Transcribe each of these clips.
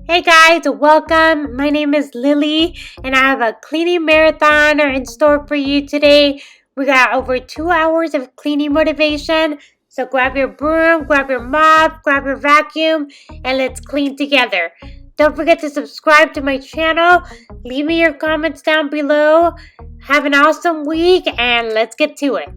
Hey guys, welcome. My name is Lily and I have a cleaning marathon in store for you today. We got over 2 hours of cleaning motivation. So grab your broom, grab your mop, grab your vacuum, and let's clean together. Don't forget to subscribe to my channel. Leave me your comments down below. Have an awesome week and let's get to it.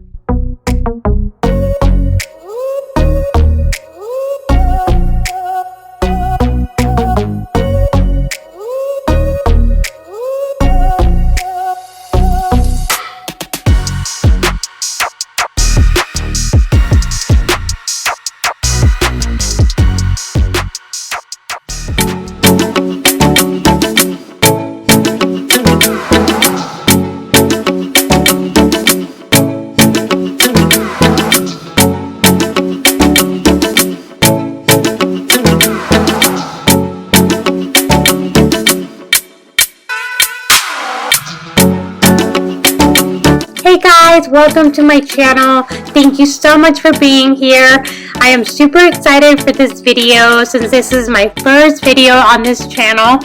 Hey guys, welcome to my channel. Thank you so much for being here. I am super excited for this video since this is my first video on this channel.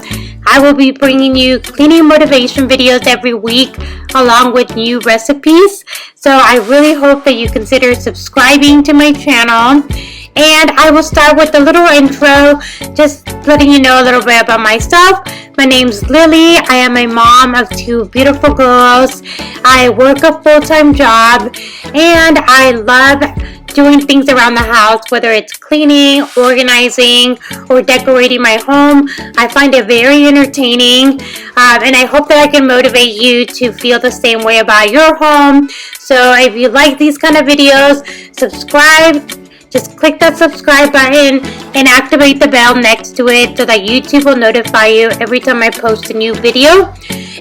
I will be bringing you cleaning motivation videos every week along with new recipes. So I really hope that you consider subscribing to my channel. And I will start with a little intro, just letting you know a little bit about myself. My name's Lily. I am a mom of 2 beautiful girls. I work a full-time job and I love doing things around the house, whether it's cleaning, organizing, or decorating my home. I find it very entertaining, and I hope that I can motivate you to feel the same way about your home. So if you like these kind of videos, subscribe. Just click that subscribe button and activate the bell next to it so that YouTube will notify you every time I post a new video.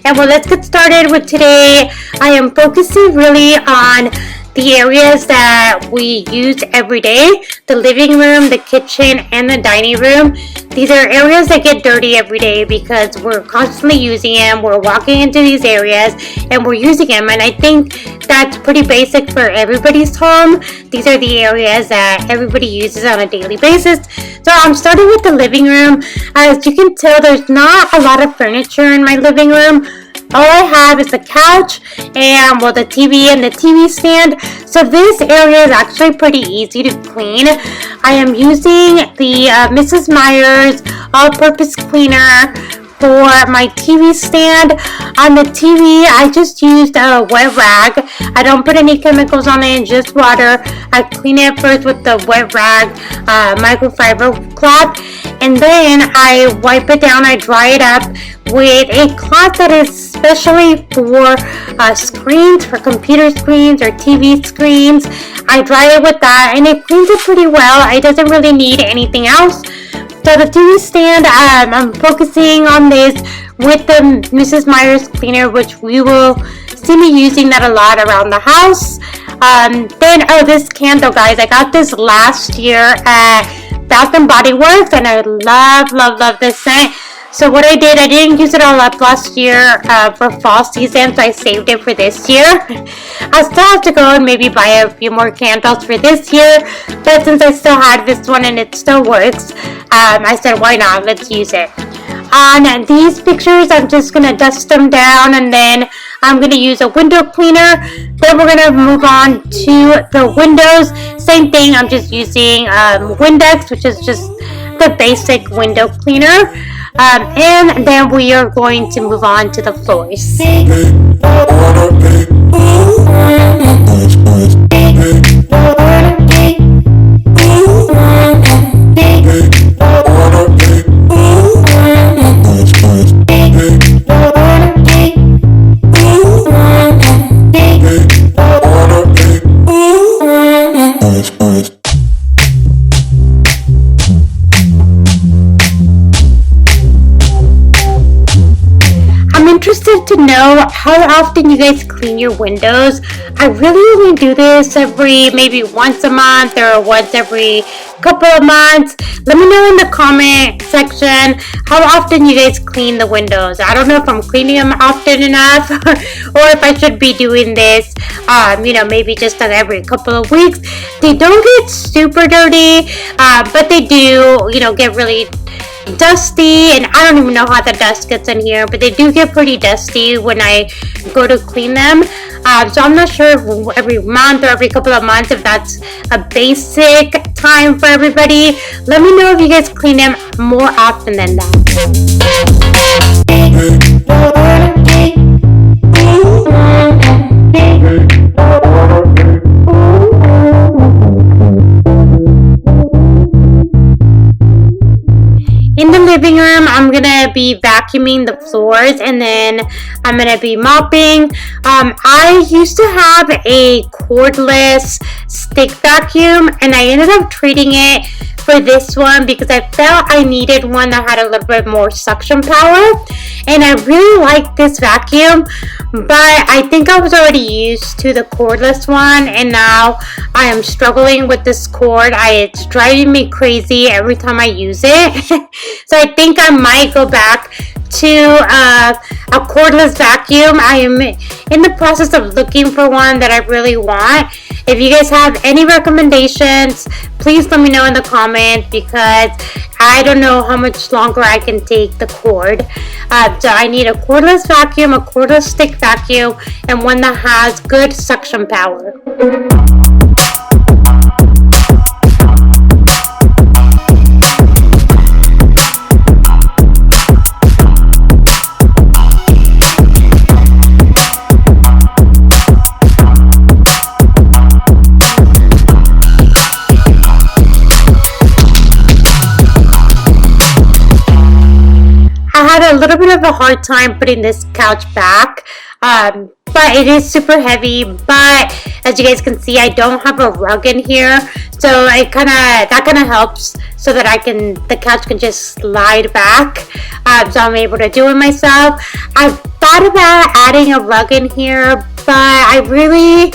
And well, let's get started with today. I am focusing really on the areas that we use every day: the living room, the kitchen, and the dining room. These are areas that get dirty every day because we're constantly using them. We're walking into these areas and we're using them, and I think that's pretty basic for everybody's home. These are the areas that everybody uses on a daily basis. So I'm starting with the living room. As you can tell, there's not a lot of furniture in my living room. All I have is a couch and the TV and the TV stand. So this area is actually pretty easy to clean. I am using the Mrs. Meyer's all-purpose cleaner for my TV stand. On the TV, I just used a wet rag. I don't put any chemicals on it, just water. I clean it first with the wet rag microfiber cloth, and then I wipe it down. I dry it up with a cloth that is specially for screens, for computer screens or TV screens. I dry it with that and it cleans it pretty well. It doesn't really need anything else. So the TV stand, I'm focusing on this with the Mrs. Meyer's cleaner, which we will see me using that a lot around the house. This candle, guys, I got this last year at Bath & Body Works and I love this scent. So what I did, I didn't use it all up last year for fall season, so I saved it for this year. I still have to go and maybe buy a few more candles for this year, but since I still had this one and it still works, I said, why not? Let's use it. On these pictures, I'm just going to dust them down, and then I'm going to use a window cleaner. Then we're going to move on to the windows. Same thing, I'm just using Windex, which is just the basic window cleaner. And then we are going to move on to the floors. Interested to know how often you guys clean your windows. I really only do this maybe once a month or once every couple of months. Let me know in the comment section how often you guys clean the windows. I don't know if I'm cleaning them often enough or if I should be doing this maybe just every couple of weeks. They don't get super dirty, but they do get really dusty, and I don't even know how the dust gets in here, but they do get pretty dusty when I go to clean them. So I'm not sure if every month or every couple of months, if that's a basic time for everybody. Let me know if you guys clean them more often than that. In the living room, I'm gonna be vacuuming the floors, and then I'm gonna be mopping. I used to have a cordless stick vacuum, and I ended up trading it for this one because I felt I needed one that had a little bit more suction power. And I really like this vacuum, but I think I was already used to the cordless one, and now I am struggling with this cord. It's driving me crazy every time I use it. So I think I might go back to a cordless vacuum. I am in the process of looking for one that I really want. If you guys have any recommendations, please let me know in the comments, because I don't know how much longer I can take the cord. So I need a cordless vacuum, a cordless stick vacuum, and one that has good suction power. I had a little bit of a hard time putting this couch back, but it is super heavy. But as you guys can see, I don't have a rug in here, so that kind of helps so that the couch can just slide back. So I'm able to do it myself. I've thought about adding a rug in here, but I really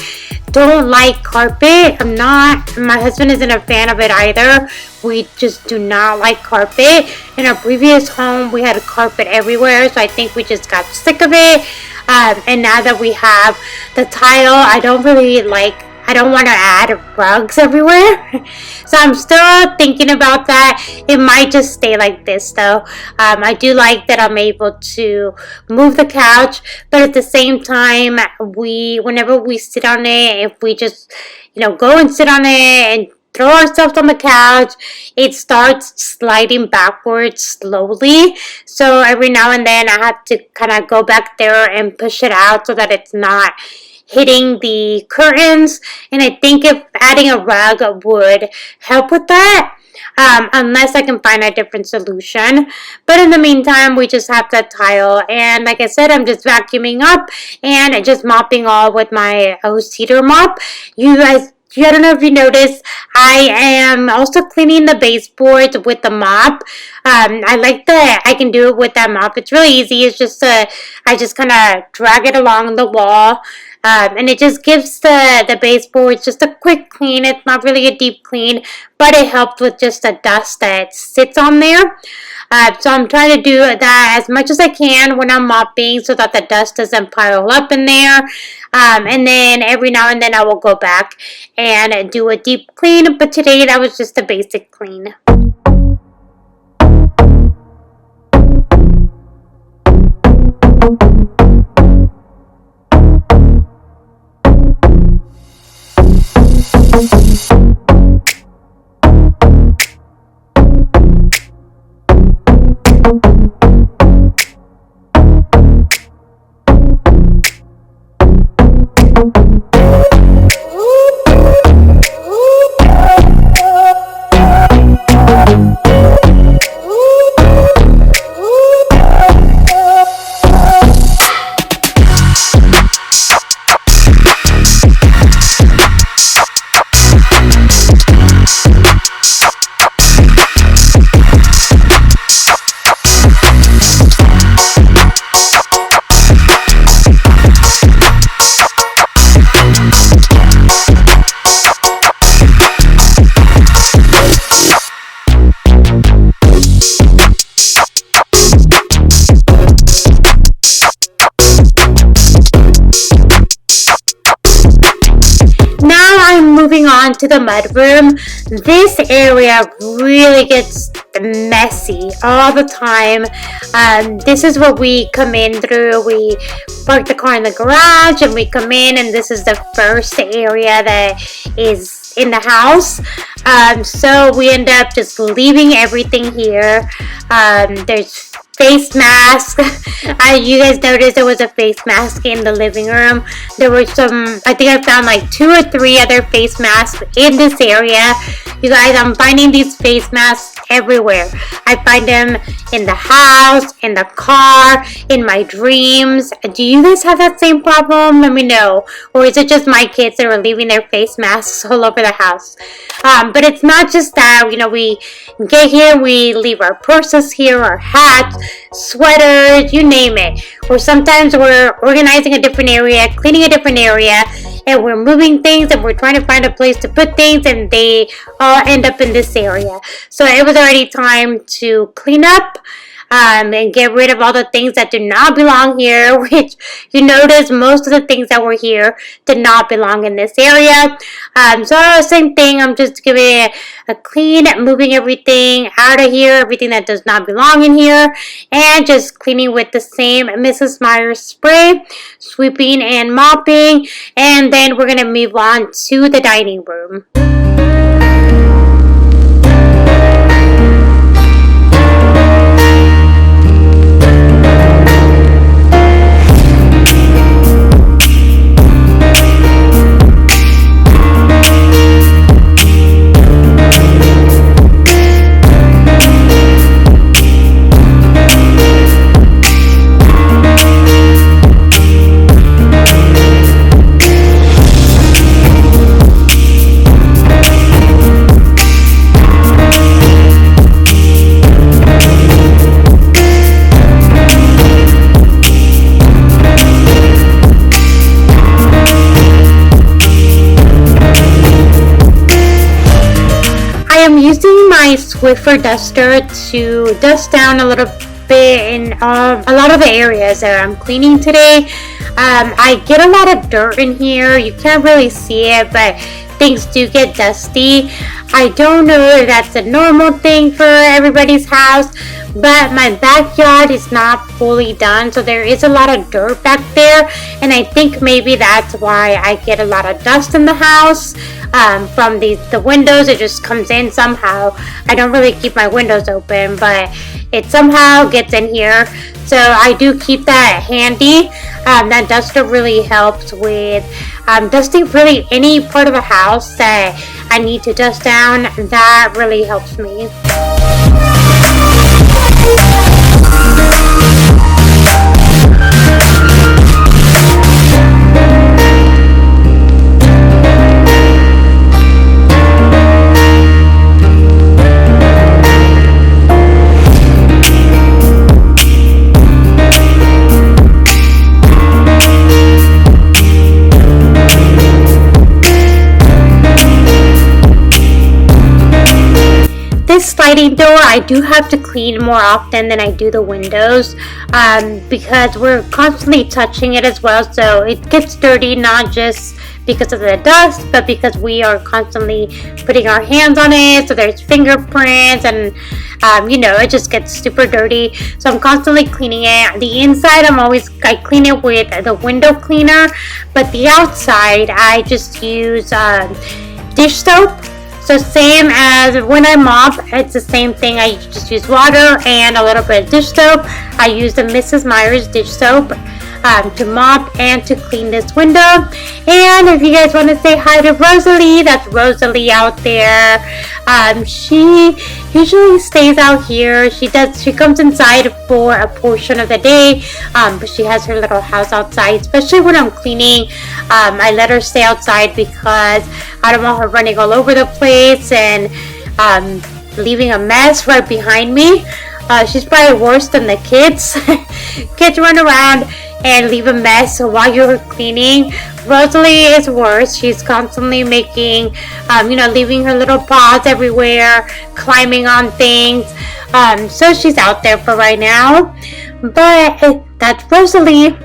don't like carpet. My husband isn't a fan of it either. We just do not like carpet. In our previous home, we had carpet everywhere, so I think we just got sick of it. And now that we have the tile, I don't want to add rugs everywhere. So I'm still thinking about that. It might just stay like this though. I do like that I'm able to move the couch, but at the same time, whenever we sit on it, if we just, go and sit on it and throw ourselves on the couch, it starts sliding backwards slowly. So every now and then I have to kind of go back there and push it out so that it's not hitting the curtains. And I think if adding a rug would help with that, unless I can find a different solution. But in the meantime, we just have that tile, and like I said, I'm just vacuuming up and just mopping all with my cedar mop. I don't know if you noticed, I am also cleaning the baseboards with the mop. I like that I can do it with that mop. It's really easy. It's just I just kind of drag it along the wall. And it just gives the baseboards just a quick clean. It's not really a deep clean, but it helps with just the dust that sits on there. So I'm trying to do that as much as I can when I'm mopping so that the dust doesn't pile up in there. And then every now and then I will go back and do a deep clean. But today that was just a basic clean. to the mudroom. This area really gets messy all the time. This is what we come in through. We park the car in the garage and we come in, and this is the first area that is in the house. So we end up just leaving everything here. There's face mask. You guys noticed there was a face mask in the living room. There were some, I think I found like 2 or 3 other face masks in this area. You guys, I'm finding these face masks everywhere. I find them in the house, in the car, in my dreams. Do you guys have that same problem? Let me know. Or is it just my kids that are leaving their face masks all over the house? But it's not just that. You know, we get here, we leave our purses here, our hats, sweaters, you name it. Or sometimes we're organizing a different area, cleaning a different area, and we're moving things and we're trying to find a place to put things, and they all end up in this area. So it was already time to clean up and get rid of all the things that do not belong here, which you notice most of the things that were here did not belong in this area. So same thing, I'm just giving it a clean, moving everything out of here, everything that does not belong in here, and just cleaning with the same Mrs. Myers spray, sweeping and mopping, and then we're going to move on to the dining room. I'm using my Swiffer duster to dust down a little bit in a lot of the areas that I'm cleaning today. I get a lot of dirt in here. You can't really see it, but things do get dusty. I don't know if that's a normal thing for everybody's house, but my backyard is not fully done, so there is a lot of dirt back there, and I think maybe that's why I get a lot of dust in the house. From the windows, it just comes in somehow. I don't really keep my windows open, but it somehow gets in here, so I do keep that handy. That duster really helps with dusting really any part of the house that I need to dust down. That really helps me. This sliding door, I do have to clean more often than I do the windows because we're constantly touching it as well, so it gets dirty, not just because of the dust, but because we are constantly putting our hands on it, so there's fingerprints, and it just gets super dirty, so I'm constantly cleaning it. The inside, I clean it with the window cleaner, but the outside, I just use dish soap. So same as when I mop, it's the same thing. I just use water and a little bit of dish soap. I use the Mrs. Myers dish soap to mop and to clean this window. And if you guys want to say hi to Rosalie, that's Rosalie out there. She usually stays out here. She comes inside for a portion of the day, but she has her little house outside, especially when I'm cleaning. I let her stay outside because I don't want her running all over the place and leaving a mess right behind me. She's probably worse than the kids. Kids run around and leave a mess while you're cleaning. Rosalie is worse. She's constantly making, leaving her little paws everywhere, climbing on things. So she's out there for right now. But that's Rosalie.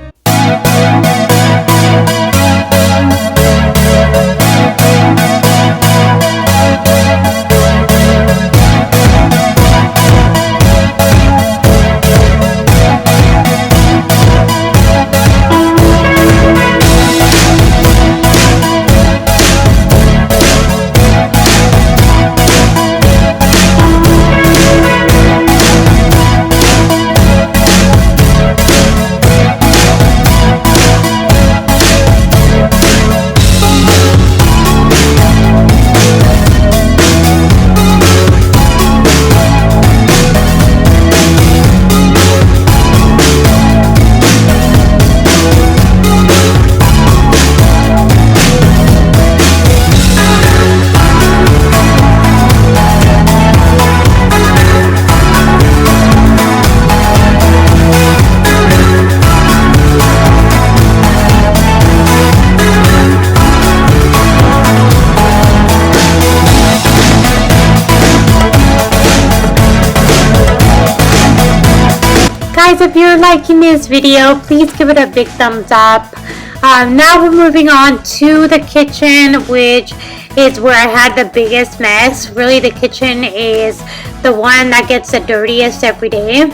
Guys, if you're liking this video, please give it a big thumbs up. Now we're moving on to the kitchen, which is where I had the biggest mess. Really, the kitchen is the one that gets the dirtiest every day.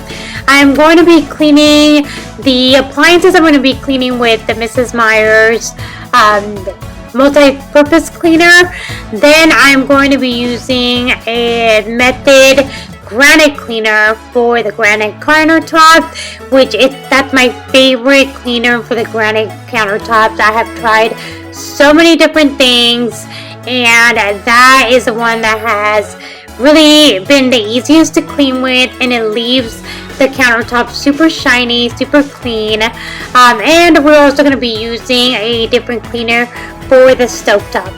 I'm going to be cleaning the appliances. I'm going to be cleaning with the Mrs. Meyer's multi-purpose cleaner. Then I'm going to be using a Method Granite Cleaner for the granite countertop, that's my favorite cleaner for the granite countertops. I have tried so many different things, and that is the one that has really been the easiest to clean with, and it leaves the countertop super shiny, super clean. And we're also going to be using a different cleaner for the stovetop.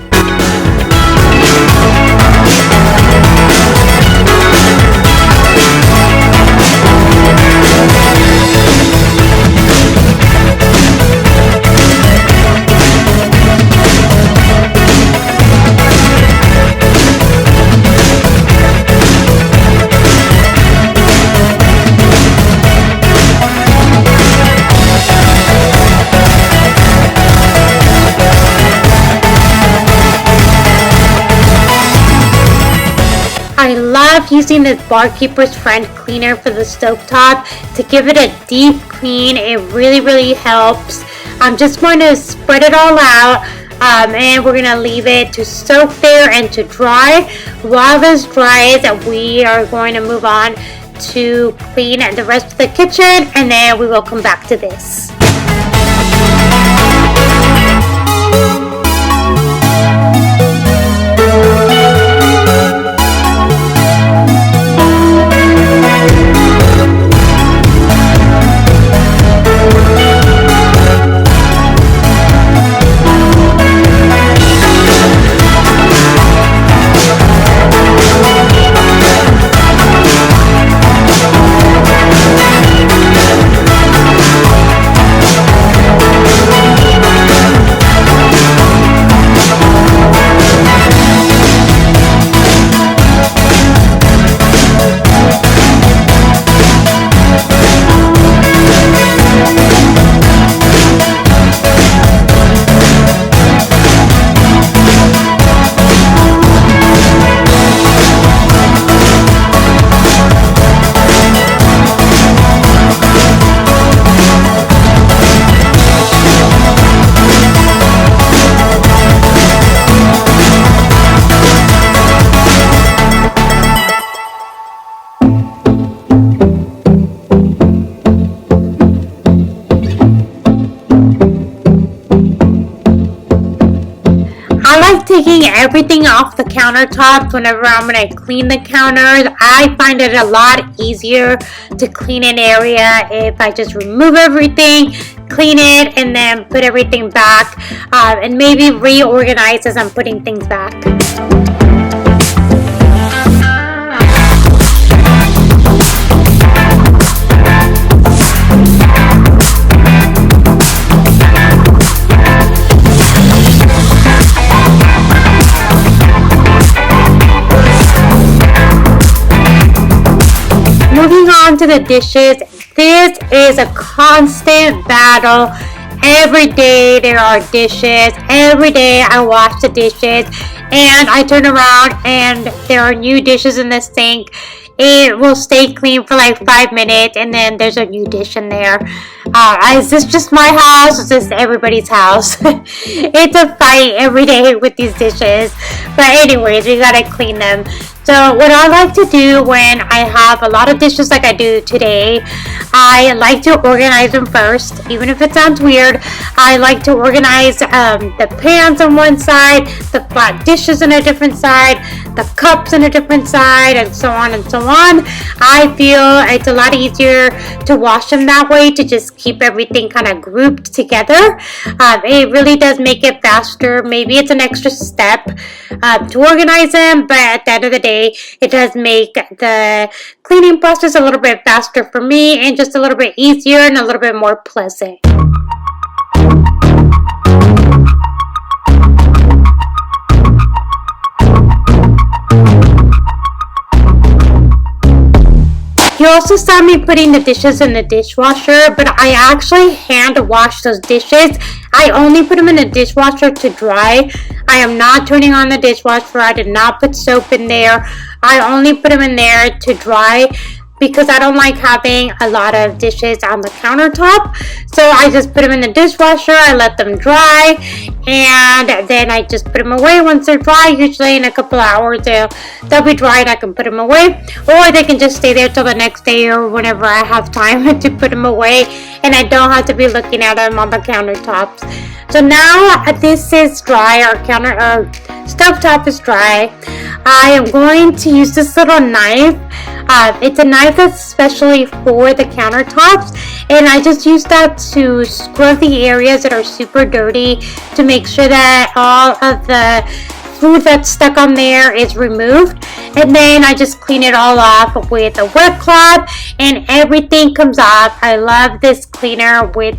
I love using this Barkeeper's Friend cleaner for the stovetop to give it a deep clean. It really helps. I'm just going to spread it all out, and we're going to leave it to soak there and to dry. While this dries, we are going to move on to clean the rest of the kitchen, and then we will come back to this. Taking everything off the countertops whenever I'm going to clean the counters. I find it a lot easier to clean an area if I just remove everything, clean it, and then put everything back, and maybe reorganize as I'm putting things back. Moving on to the dishes, this is a constant battle. Every day there are dishes. Every day I wash the dishes and I turn around and there are new dishes in the sink. It will stay clean for like 5 minutes and then there's a new dish in there. Is this just my house? Is this everybody's house? It's a fight every day with these dishes. But anyways, we gotta clean them. So what I like to do when I have a lot of dishes like I do today, I like to organize them first. Even if it sounds weird, I like to organize the pans on one side, the flat dishes on a different side, the cups on a different side, and so on and so on. I feel it's a lot easier to wash them that way, to just keep everything kind of grouped together. It really does make it faster. Maybe it's an extra step to organize them, but at the end of the day, it does make the cleaning process a little bit faster for me and just a little bit easier and a little bit more pleasant. You also saw me putting the dishes in the dishwasher, but I actually hand wash those dishes. I only put them in the dishwasher to dry. I am not turning on the dishwasher. I did not put soap in there. I only put them in there to dry because I don't like having a lot of dishes on the countertop. So I just put them in the dishwasher, I let them dry, and then I just put them away once they're dry. Usually in a couple hours they'll be dry and I can put them away, or they can just stay there till the next day or whenever I have time to put them away, and I don't have to be looking at them on the countertops. So now this is dry. Our stovetop is dry. I am going to use this little knife. It's a knife that's specially for the countertops, and I just use that to scrub the areas that are super dirty to make sure that all of the food that's stuck on there is removed, and then I just clean it all off with a wet cloth and everything comes off. I love this cleaner with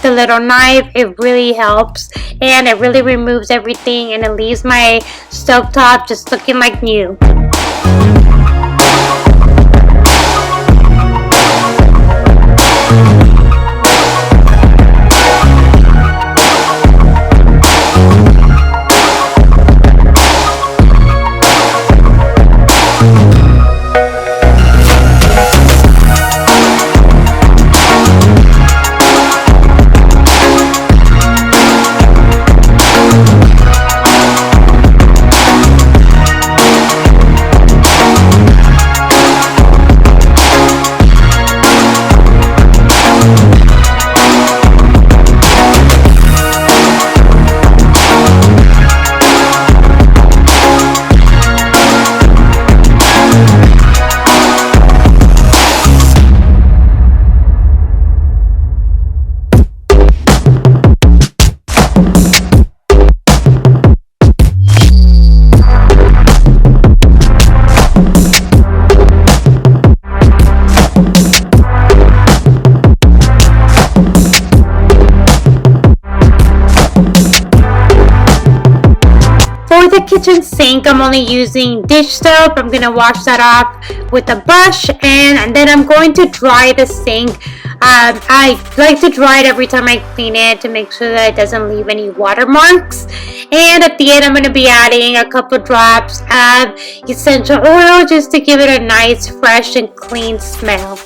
the little knife. It really helps and it really removes everything, and it leaves my stovetop just looking like new. For the kitchen sink, I'm only using dish soap. I'm going to wash that off with a brush, and then I'm going to dry the sink. I like to dry it every time I clean it to make sure that it doesn't leave any watermarks. And at the end, I'm going to be adding a couple drops of essential oil just to give it a nice, fresh, and clean smell.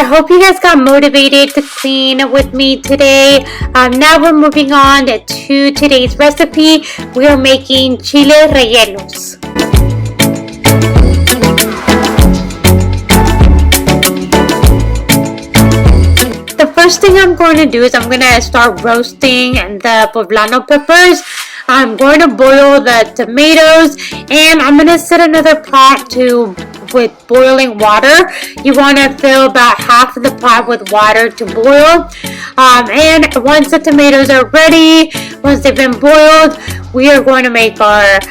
hope you guys got motivated to clean with me today. Now we're moving on to today's recipe. We are making chile rellenos. The first thing I'm going to do is I'm going to start roasting the poblano peppers. I'm going to boil the tomatoes, and I'm going to set another pot with boiling water. You want to fill about half of the pot with water to boil. And once the tomatoes are ready, once they've been boiled, we are going to make our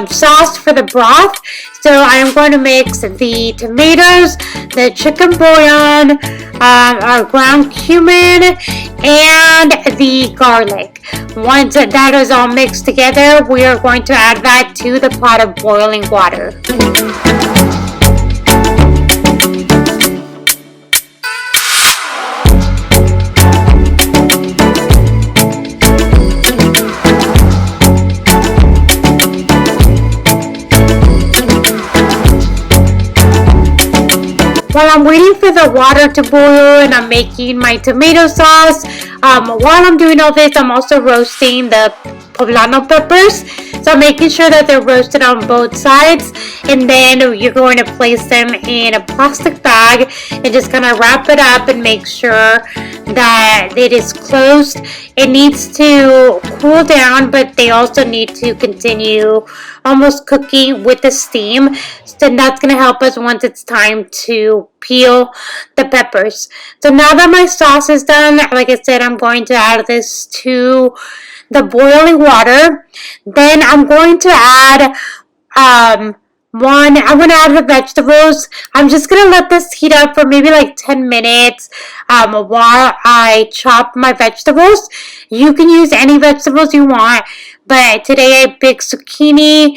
sauce for the broth. So I am going to mix the tomatoes, the chicken bouillon, our ground cumin, and the garlic. Once that is all mixed together, we are going to add that to the pot of boiling water. While I'm waiting for the water to boil and I'm making my tomato sauce, while I'm doing all this, I'm also roasting the poblano peppers. So I'm making sure that they're roasted on both sides, and then you're going to place them in a plastic bag and just kind of wrap it up and make sure that it is closed. It needs to cool down, but they also need to continue almost cooking with the steam. So that's going to help us once it's time to peel the peppers. So now that my sauce is done, like I said, I'm going to add this to the boiling water. Then I'm going to add I'm going to add the vegetables. I'm just going to let this heat up for maybe like 10 minutes while I chop my vegetables. You can use any vegetables you want, but today I picked zucchini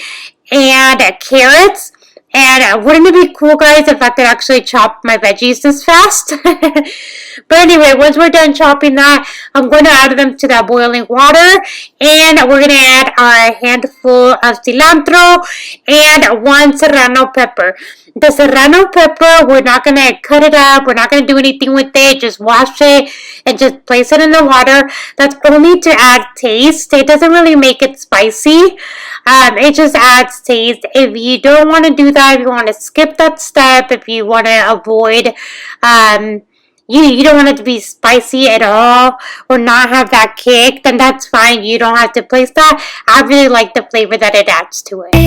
and carrots. And wouldn't it be cool, guys, if I could actually chop my veggies this fast? But anyway, once we're done chopping that, I'm going to add them to that boiling water. And we're going to add our handful of cilantro and one serrano pepper. The serrano pepper, we're not going to cut it up. We're not going to do anything with it. Just wash it and just place it in the water. That's only to add taste. It doesn't really make it spicy. It just adds taste. If you don't want to do that, if you want to skip that step, if you want to avoid, you don't want it to be spicy at all or not have that kick, then that's fine. You don't have to place that. I really like the flavor that it adds to it.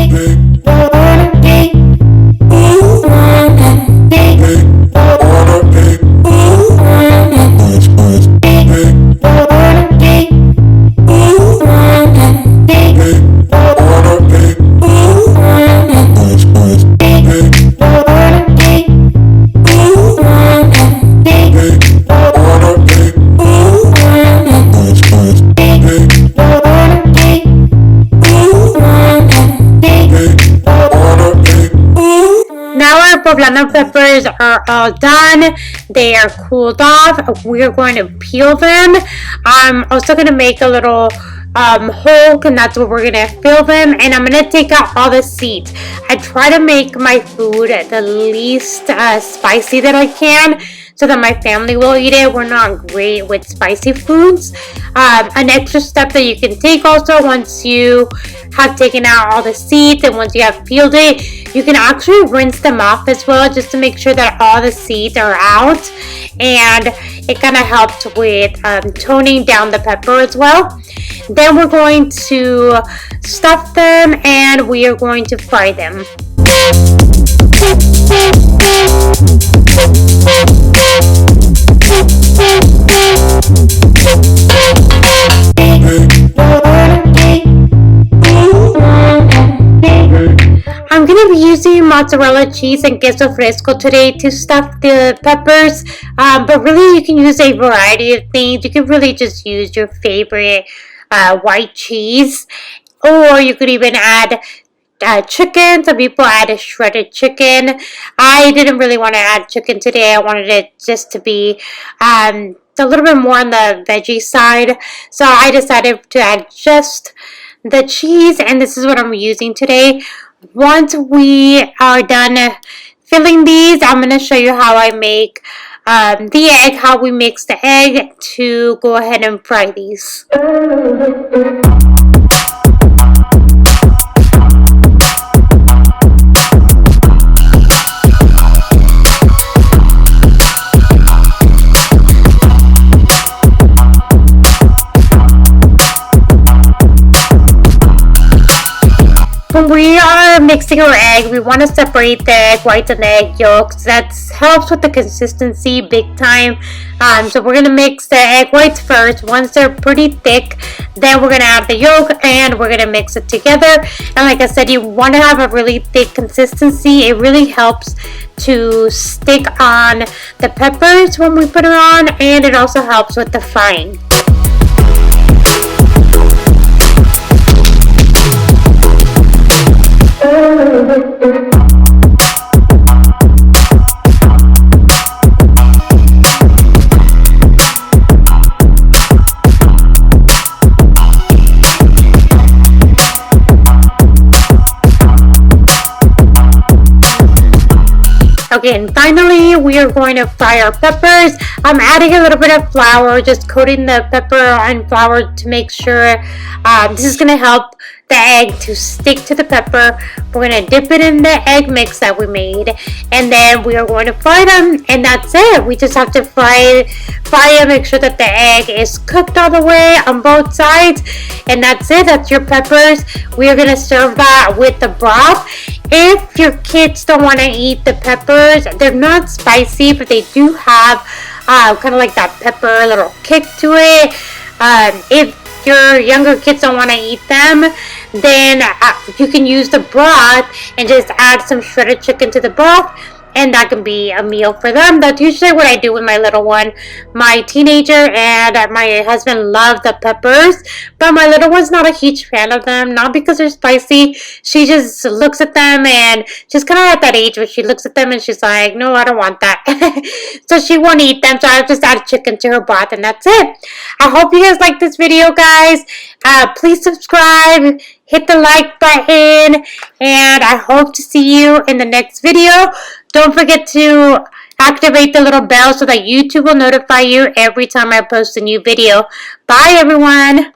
Poblano peppers are all done. They are cooled off. We're going to peel them. I'm also going to make a little hole, and that's where we're going to fill them. And I'm going to take out all the seeds. I try to make my food the least spicy that I can, so that my family will eat it. We're not great with spicy foods. An extra step that you can take also, once you have taken out all the seeds and once you have peeled it, you can actually rinse them off as well, just to make sure that all the seeds are out, and it kind of helps with toning down the pepper as well. Then we're going to stuff them and we are going to fry them. I'm going to be using mozzarella cheese and queso fresco today to stuff the peppers, but really you can use a variety of things. You can really just use your favorite white cheese, or you could even add chicken. Some people add a shredded chicken. I didn't really want to add chicken today. I wanted it just to be a little bit more on the veggie side, so I decided to add just the cheese, and this is what I'm using today. Once we are done filling these, I'm going to show you how I make the egg, how we mix the egg to go ahead and fry these. When we are mixing our egg, we want to separate the egg whites and the egg yolks. That helps with the consistency big time. So we're going to mix the egg whites first. Once they're pretty thick, then we're going to add the yolk and we're going to mix it together. And like I said, you want to have a really thick consistency. It really helps to stick on the peppers when we put it on, and it also helps with the frying. Okay, and finally we are going to fry our peppers. I'm adding a little bit of flour, just coating the pepper and flour to make sure this is going to help the egg to stick to the pepper. We're going to dip it in the egg mix that we made, and then we are going to fry them, and that's it. We just have to fry it, make sure that the egg is cooked all the way on both sides, and that's it. That's your peppers. We are going to serve that with the broth. If your kids don't want to eat the peppers, they're not spicy, but they do have kind of like that pepper little kick to it. If your younger kids don't want to eat them, then you can use the broth and just add some shredded chicken to the broth, and that can be a meal for them. That's usually what I do with my little one. My teenager and my husband love the peppers, but my little one's not a huge fan of them, not because they're spicy. She just looks at them, and she's kind of at that age where she looks at them and she's like, no, I don't want that. So she won't eat them, so I've just added chicken to her broth, and that's it. I hope you guys like this video, guys. Please subscribe, hit the like button, and I hope to see you in the next video. Don't forget to activate the little bell so that YouTube will notify you every time I post a new video. Bye, everyone.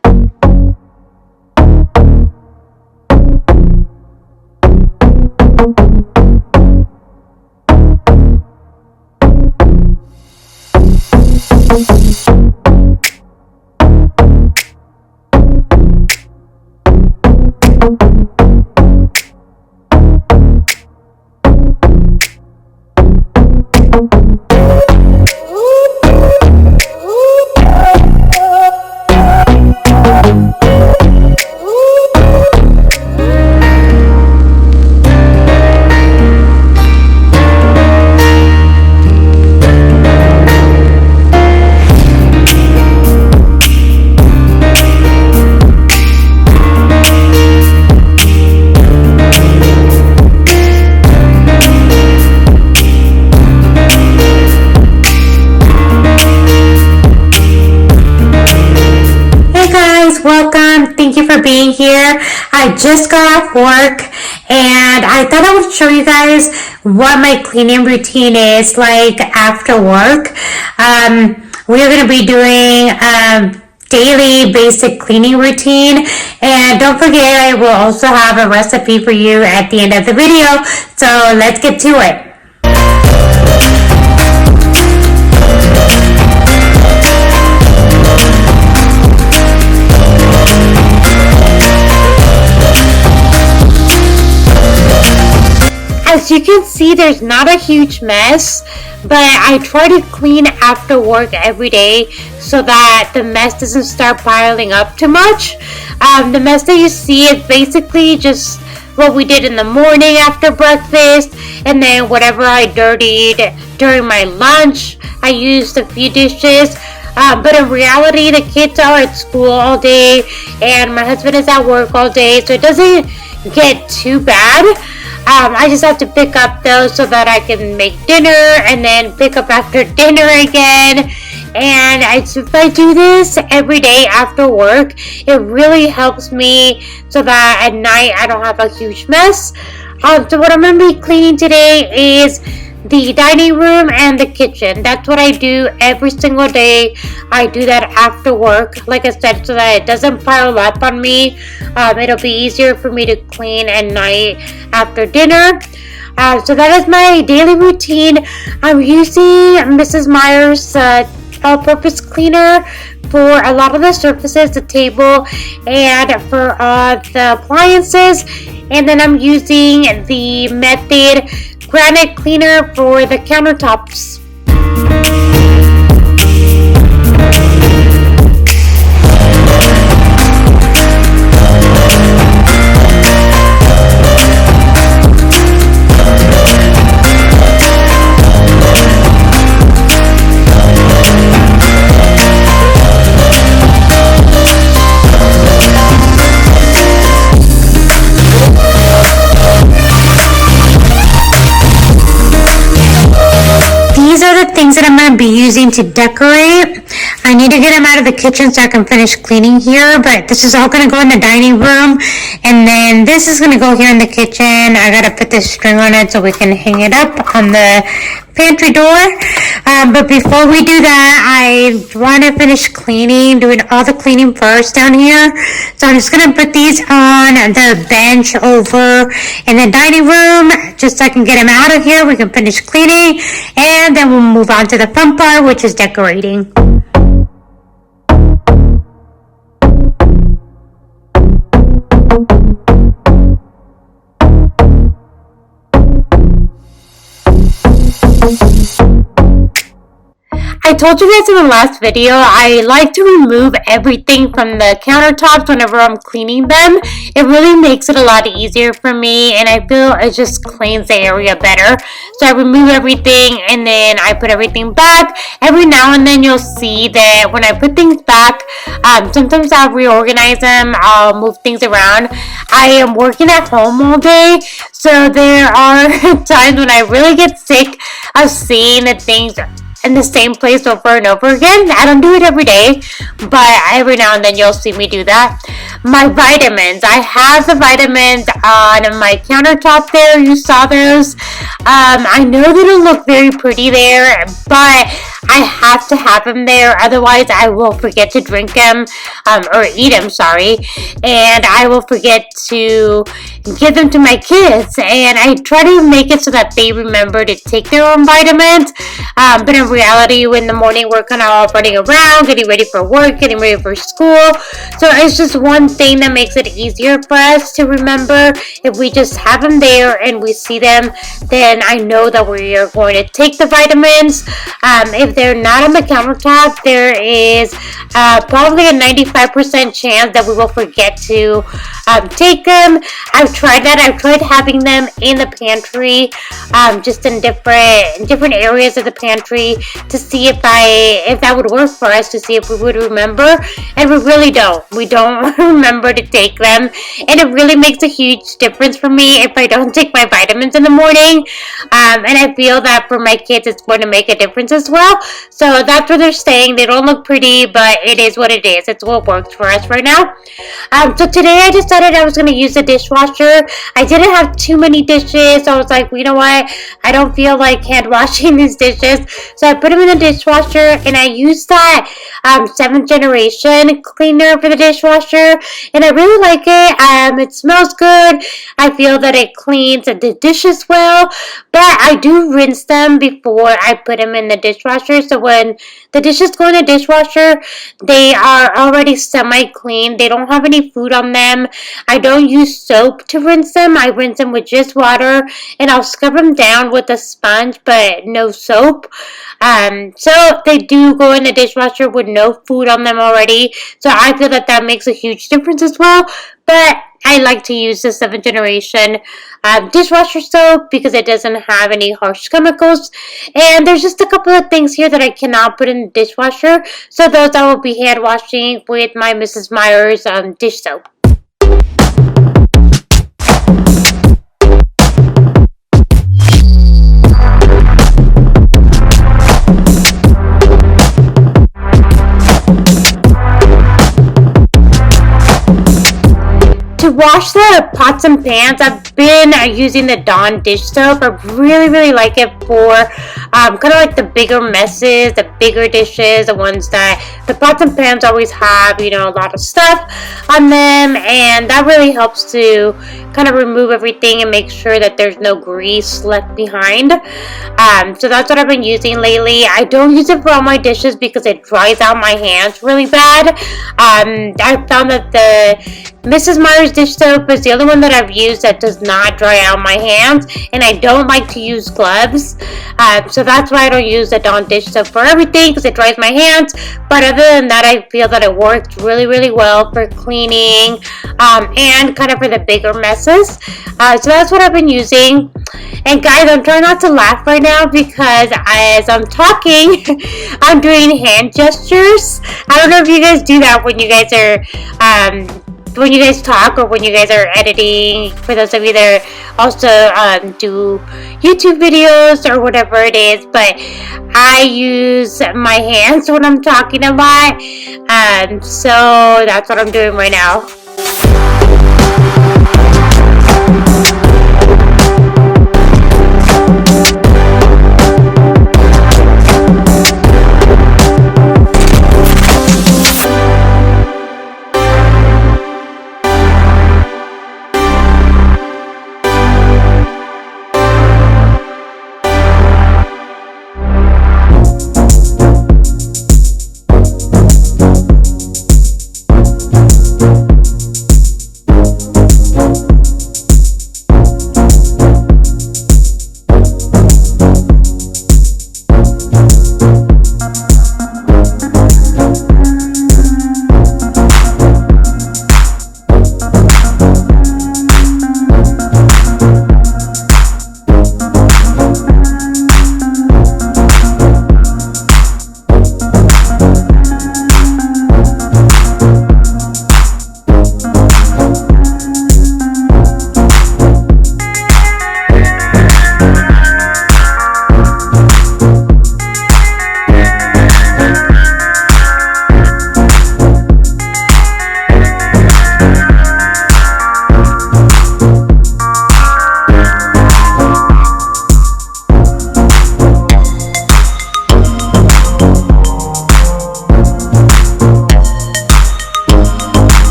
Welcome. Thank you for being here. I just got off work, and I thought I would show you guys what my cleaning routine is like after work. We're going to be doing daily basic cleaning routine, and don't forget, I will also have a recipe for you at the end of the video. So let's get to it. As you can see, there's not a huge mess, but I try to clean after work every day so that the mess doesn't start piling up too much. The mess that you see is basically just what we did in the morning after breakfast, and then whatever I dirtied during my lunch. I used a few dishes. But in reality, the kids are at school all day, and my husband is at work all day, so it doesn't get too bad. I just have to pick up those so that I can make dinner and then pick up after dinner again. And if I do this every day after work, it really helps me so that at night I don't have a huge mess. So what I'm going to be cleaning today is the dining room and the kitchen. That's what I do every single day. I do that after work, like I said, so that it doesn't pile up on me. It'll be easier for me to clean at night after dinner. So that is my daily routine. I'm using Mrs. Meyer's all-purpose cleaner for a lot of the surfaces, the table, and for the appliances. And then I'm using the Method Granite Cleaner for the countertops. Things that I'm going to be using to decorate. I need to get them out of the kitchen so I can finish cleaning here, but this is all going to go in the dining room, and then this is going to go here in the kitchen. I got to put this string on it so we can hang it up on the pantry door. But before we do that, I want to finish doing all the cleaning first down here. So I'm just going to put these on the bench over in the dining room just so I can get them out of here. We can finish cleaning, and then we'll move on to the fun part, which is decorating. I told you guys in the last video, I like to remove everything from the countertops whenever I'm cleaning them. It really makes it a lot easier for me, and I feel it just cleans the area better. So I remove everything, and then I put everything back. Every now and then you'll see that when I put things back, sometimes I'll reorganize them, I'll move things around. I am working at home all day, so there are times when I really get sick of seeing the things in the same place over and over again. I don't do it every day, but every now and then you'll see me do that. My vitamins. I have the vitamins on my countertop there. You saw those. I know they don't look very pretty there, but I have to have them there. Otherwise, I will forget to drink them, or eat them, sorry. And I will forget to give them to my kids. And I try to make it so that they remember to take their own vitamins. But in reality, in the morning, we're kind of all running around, getting ready for work, getting ready for school. So it's just one thing that makes it easier for us to remember. If we just have them there and we see them, then I know that we are going to take the vitamins. If they're not on the countertop, there is probably a 95% chance that we will forget to take them. I've tried that. I've tried having them in the pantry, just in different areas of the pantry, to see if that would work for us, to see if we would remember, and we really don't. We don't remember to take them, and it really makes a huge difference for me if I don't take my vitamins in the morning, and I feel that for my kids it's going to make a difference as well. So that's what they're saying. They don't look pretty, but it is what it is. It's what works for us right now. So today I decided I was going to use the dishwasher. I didn't have too many dishes, so I was like, you know what, I don't feel like hand washing these dishes, so I put them in the dishwasher, and I used that 7th generation cleaner for the dishwasher, and I really like it. It smells good. I feel that it cleans the dishes well, but I do rinse them before I put them in the dishwasher. So when the dishes go in the dishwasher, they are already semi-clean. They don't have any food on them. I don't use soap to rinse them. I rinse them with just water, and I'll scrub them down with a sponge, but no soap. So they do go in the dishwasher with no food on them already. So I feel that that makes a huge difference as well. But I like to use the 7th generation dishwasher soap because it doesn't have any harsh chemicals. And there's just a couple of things here that I cannot put in the dishwasher. So those I will be hand washing with my Mrs. Meyer's dish soap. To wash the pots and pans, I've been using the Dawn dish soap. I really like it for kind of like the bigger messes, the bigger dishes, the ones that the pots and pans always have, a lot of stuff on them, and that really helps to kind of remove everything and make sure that there's no grease left behind. So that's what I've been using lately. I don't use it for all my dishes because it dries out my hands really bad. I found that the Mrs. Meyer's dish soap is the only one that I've used that does not dry out my hands, and I don't like to use gloves, so that's why I don't use the Dawn dish soap for everything, because it dries my hands. But other than that, I feel that it works really well for cleaning and kind of for the bigger messes. So that's what I've been using. And guys, I'm trying not to laugh right now because as I'm talking, I'm doing hand gestures. I don't know if you guys do that when you guys are when you guys talk or when you guys are editing, for those of you that also do YouTube videos or whatever it is, but I use my hands when I'm talking a lot, so that's what I'm doing right now.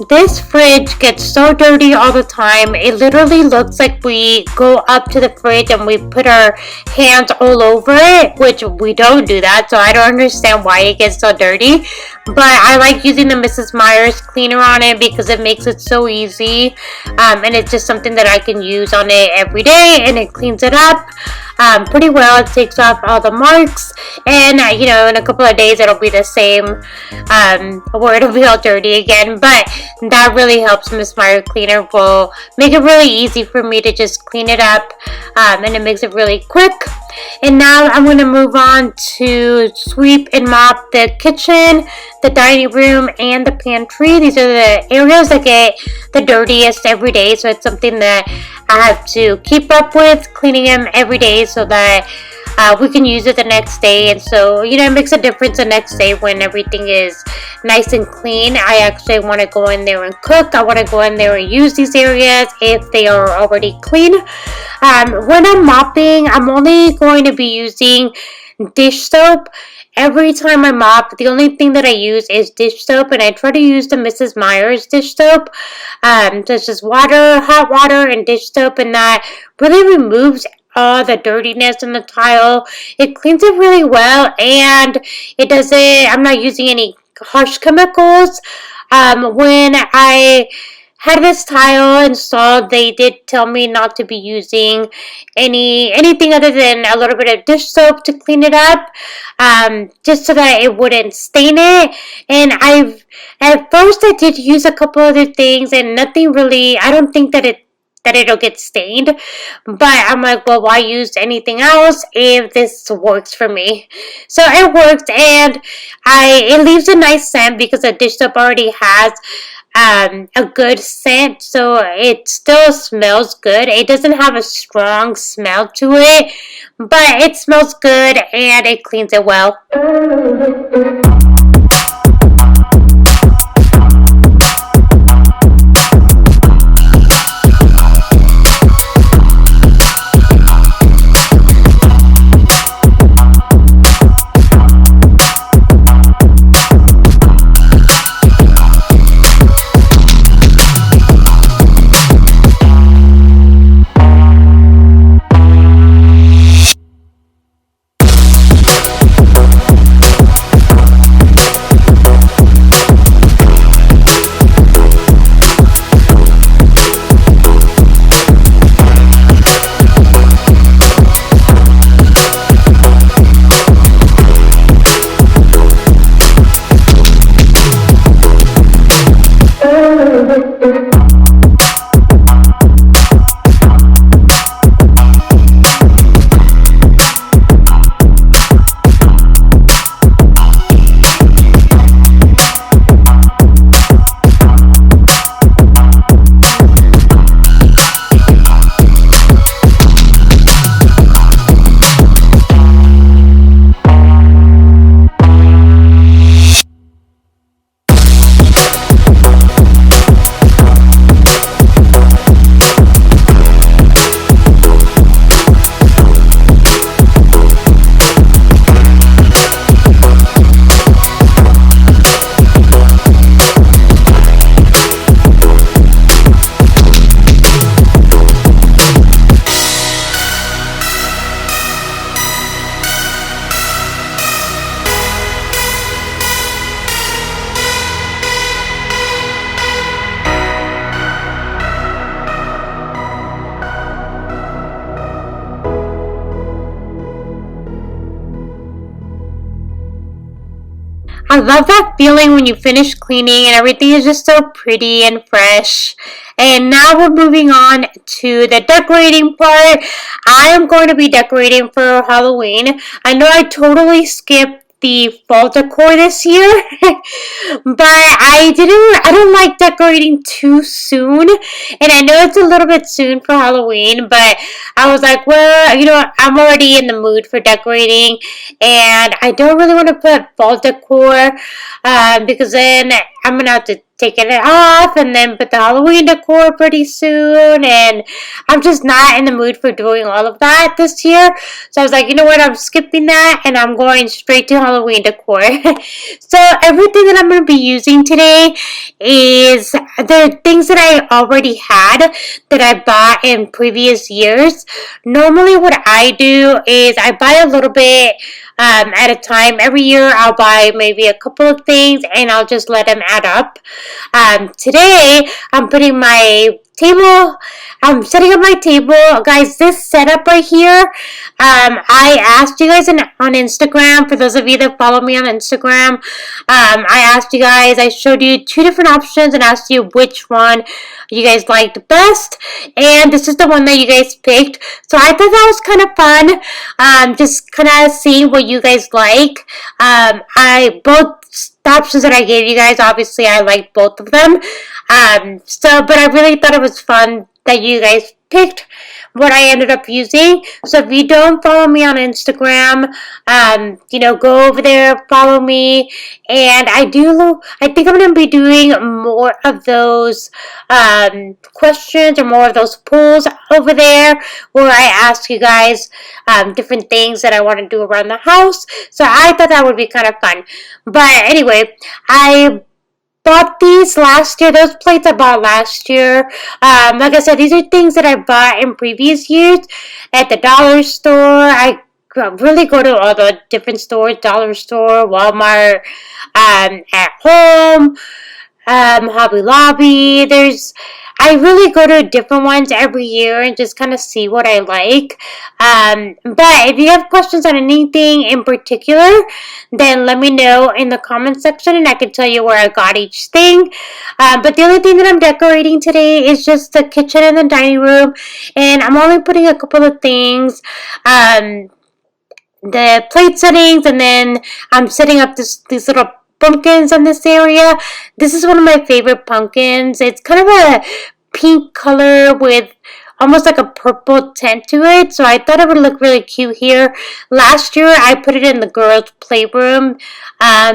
This fridge gets so dirty all the time. It literally looks like we go up to the fridge and we put our hands all over it, which we don't do that, so I don't understand why it gets so dirty. But I like using the Mrs. Meyer's cleaner on it because it makes it so easy, and it's just something that I can use on it every day, and it cleans it up pretty well. It takes off all the marks, and in a couple of days it'll be the same, or it'll be all dirty again. But that really helps. Miss Meyer cleaner will make it really easy for me to just clean it up, and it makes it really quick. And now I'm going to move on to sweep and mop the kitchen, the dining room, and the pantry. These are the areas that get the dirtiest every day, so it's something that I have to keep up with, cleaning them every day so that we can use it the next day. And so, it makes a difference the next day when everything is nice and clean. I actually want to go in there and cook. I want to go in there and use these areas if they are already clean. When I'm mopping, I'm only going to be using dish soap. Every time I mop, the only thing that I use is dish soap, and I try to use the Mrs. Meyer's dish soap. So it's just water, hot water, and dish soap, and that really removes all the dirtiness in the tile. It cleans it really well, and it doesn't, I'm not using any harsh chemicals. When I had this tile installed, they did tell me not to be using anything other than a little bit of dish soap to clean it up, just so that it wouldn't stain it. And at first I did use a couple other things, and nothing really, I don't think that it that it'll get stained. But I'm like, well, why use anything else if this works for me? So it worked, and it leaves a nice scent because the dish soap already has a good scent, so it still smells good. It doesn't have a strong smell to it, but it smells good and it cleans it well. I love that feeling when you finish cleaning and everything is just so pretty and fresh. And now we're moving on to the decorating part. I am going to be decorating for Halloween. I know I totally skipped the fall decor this year, but I don't like decorating too soon, and I know it's a little bit soon for Halloween, but I was like, well, I'm already in the mood for decorating, and I don't really want to put fall decor, because then I'm gonna have to take it off and then put the Halloween decor pretty soon, and I'm just not in the mood for doing all of that this year. So I was like, you know what, I'm skipping that and I'm going straight to Halloween decor. So everything that I'm going to be using today is the things that I already had that I bought in previous years. Normally what I do is I buy a little bit at a time. Every year I'll buy maybe a couple of things and I'll just let them add up. Today I'm putting my table, I'm setting up my table. Guys, this setup right here, I asked you guys on Instagram, for those of you that follow me on Instagram, I asked you guys, I showed you two different options and asked you which one you guys liked best, and this is the one that you guys picked. So I thought that was kind of fun, just kind of see what you guys like. Both the options that I gave you guys, obviously I like both of them. But I really thought it was fun that you guys picked what I ended up using. So if you don't follow me on Instagram, go over there, follow me. And I think I'm going to be doing more of those questions or more of those polls over there where I ask you guys different things that I want to do around the house. So I thought that would be kind of fun. But anyway, I bought these last year. Those plates I bought last year. Like I said, these are things that I bought in previous years at the dollar store. I really go to all the different stores, dollar store, Walmart, at home, Hobby Lobby. I really go to different ones every year and just kind of see what I like. But if you have questions on anything in particular, then let me know in the comment section and I can tell you where I got each thing. But the only thing that I'm decorating today is just the kitchen and the dining room, and I'm only putting a couple of things. The plate settings, and then I'm setting up these little pumpkins in this area. This is one of my favorite pumpkins. It's kind of a pink color with almost like a purple tint to it, so I thought it would look really cute here. Last year I put it in the girls' playroom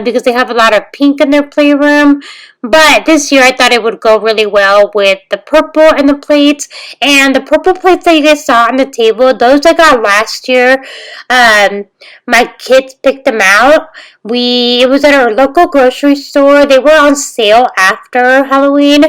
because they have a lot of pink in their playroom, but this year I thought it would go really well with the purple and the plates. And the purple plates that you guys saw on the table, those I got last year. My kids picked them out. It was at our local grocery store. They were on sale after Halloween,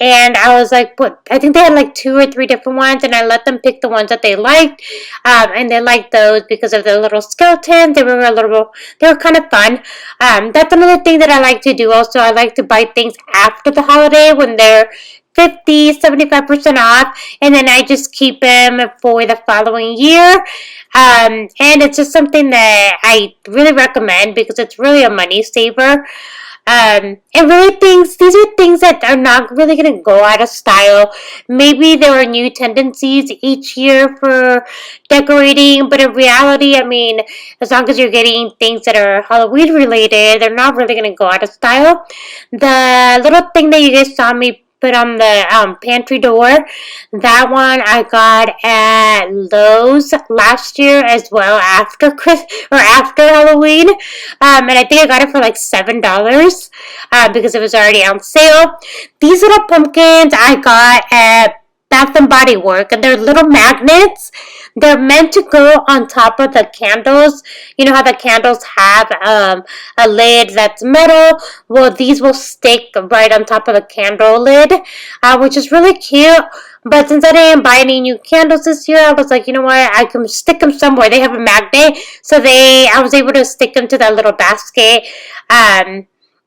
and I was like, "What?" I think they had like 2 or 3 different ones, and I let them pick the ones that they liked, and they liked those because of their little skeletons. They were kind of fun. That's another thing that I like to do. Also, I like to buy things after the holiday when they're 50-75% off, and then I just keep them for the following year. And it's just something that I really recommend because it's really a money saver. And really these are things that are not really going to go out of style. Maybe there are new tendencies each year for decorating, but in reality, I mean, as long as you're getting things that are Halloween related, they're not really going to go out of style. The little thing that you guys saw me put on the pantry door, that one I got at Lowe's last year as well, after Halloween, and I think I got it for like $7 because it was already on sale. These little pumpkins I got at Bath and Body Works, and they're little magnets. They're meant to go on top of the candles. You know how the candles have a lid that's metal? Well, these will stick right on top of the candle lid, which is really cute. But since I didn't buy any new candles this year, I was like, you know what? I can stick them somewhere. They have a magnet, so I was able to stick them to that little basket.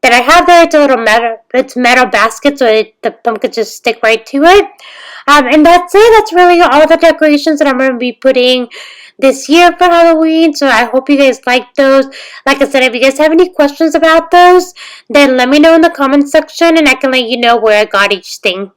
That I have there. It's metal basket, so the pumpkins just stick right to it. And that's it. That's really all the decorations that I'm going to be putting this year for Halloween. So I hope you guys like those. Like I said, if you guys have any questions about those, then let me know in the comment section and I can let you know where I got each thing.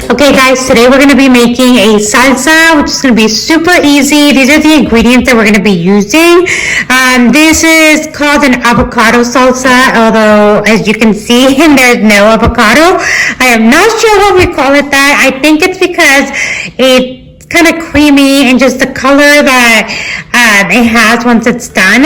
Okay guys, today we're going to be making a salsa, which is going to be super easy. These are the ingredients that we're going to be using. This is called an avocado salsa, although as you can see, there's no avocado. I am not sure why we call it that. I think it's because it's kind of creamy and just the color that it has once it's done.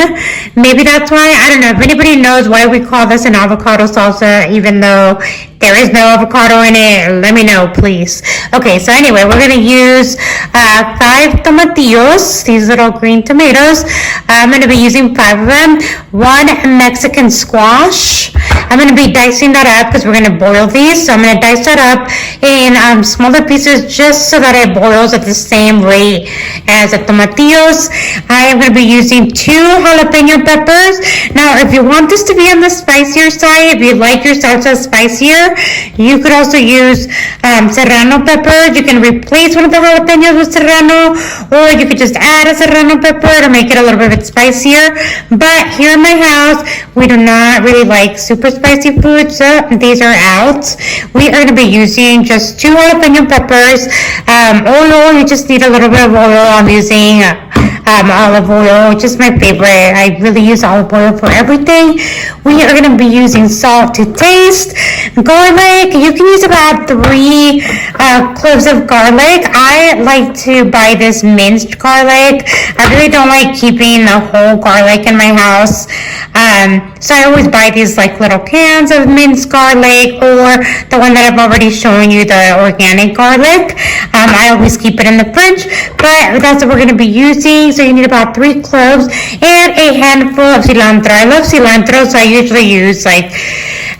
Maybe that's why. I don't know. If anybody knows why we call this an avocado salsa, even though there is no avocado in it, let me know, please. Okay, so anyway, we're going to use 5 tomatillos, these little green tomatoes. I'm going to be using 5 of them. 1 Mexican squash. I'm going to be dicing that up because we're going to boil these. So I'm going to dice that up in smaller pieces just so that it boils at the same rate as the tomatillos. I am going to be using 2 jalapeno peppers. Now, if you want this to be on the spicier side, if you like your salsa spicier, you could also use serrano peppers. You can replace one of the jalapenos with serrano, or you could just add a serrano pepper to make it a little bit spicier. But here in my house, we do not really like super spicy food, so these are out. We are going to be using just 2 jalapeno peppers. Oil, you just need a little bit of oil. I'm using olive oil, which is my favorite. I really use olive oil for everything. We are going to be using salt to taste. Garlic, you can use about 3 cloves of garlic. I like to buy this minced garlic. I really don't like keeping the whole garlic in my house. So I always buy these like little cans of minced garlic, or the one that I've already shown you, the organic garlic. I always keep it in the fridge, but that's what we're going to be using. So you need about 3 cloves and a handful of cilantro. I love cilantro, so I usually use like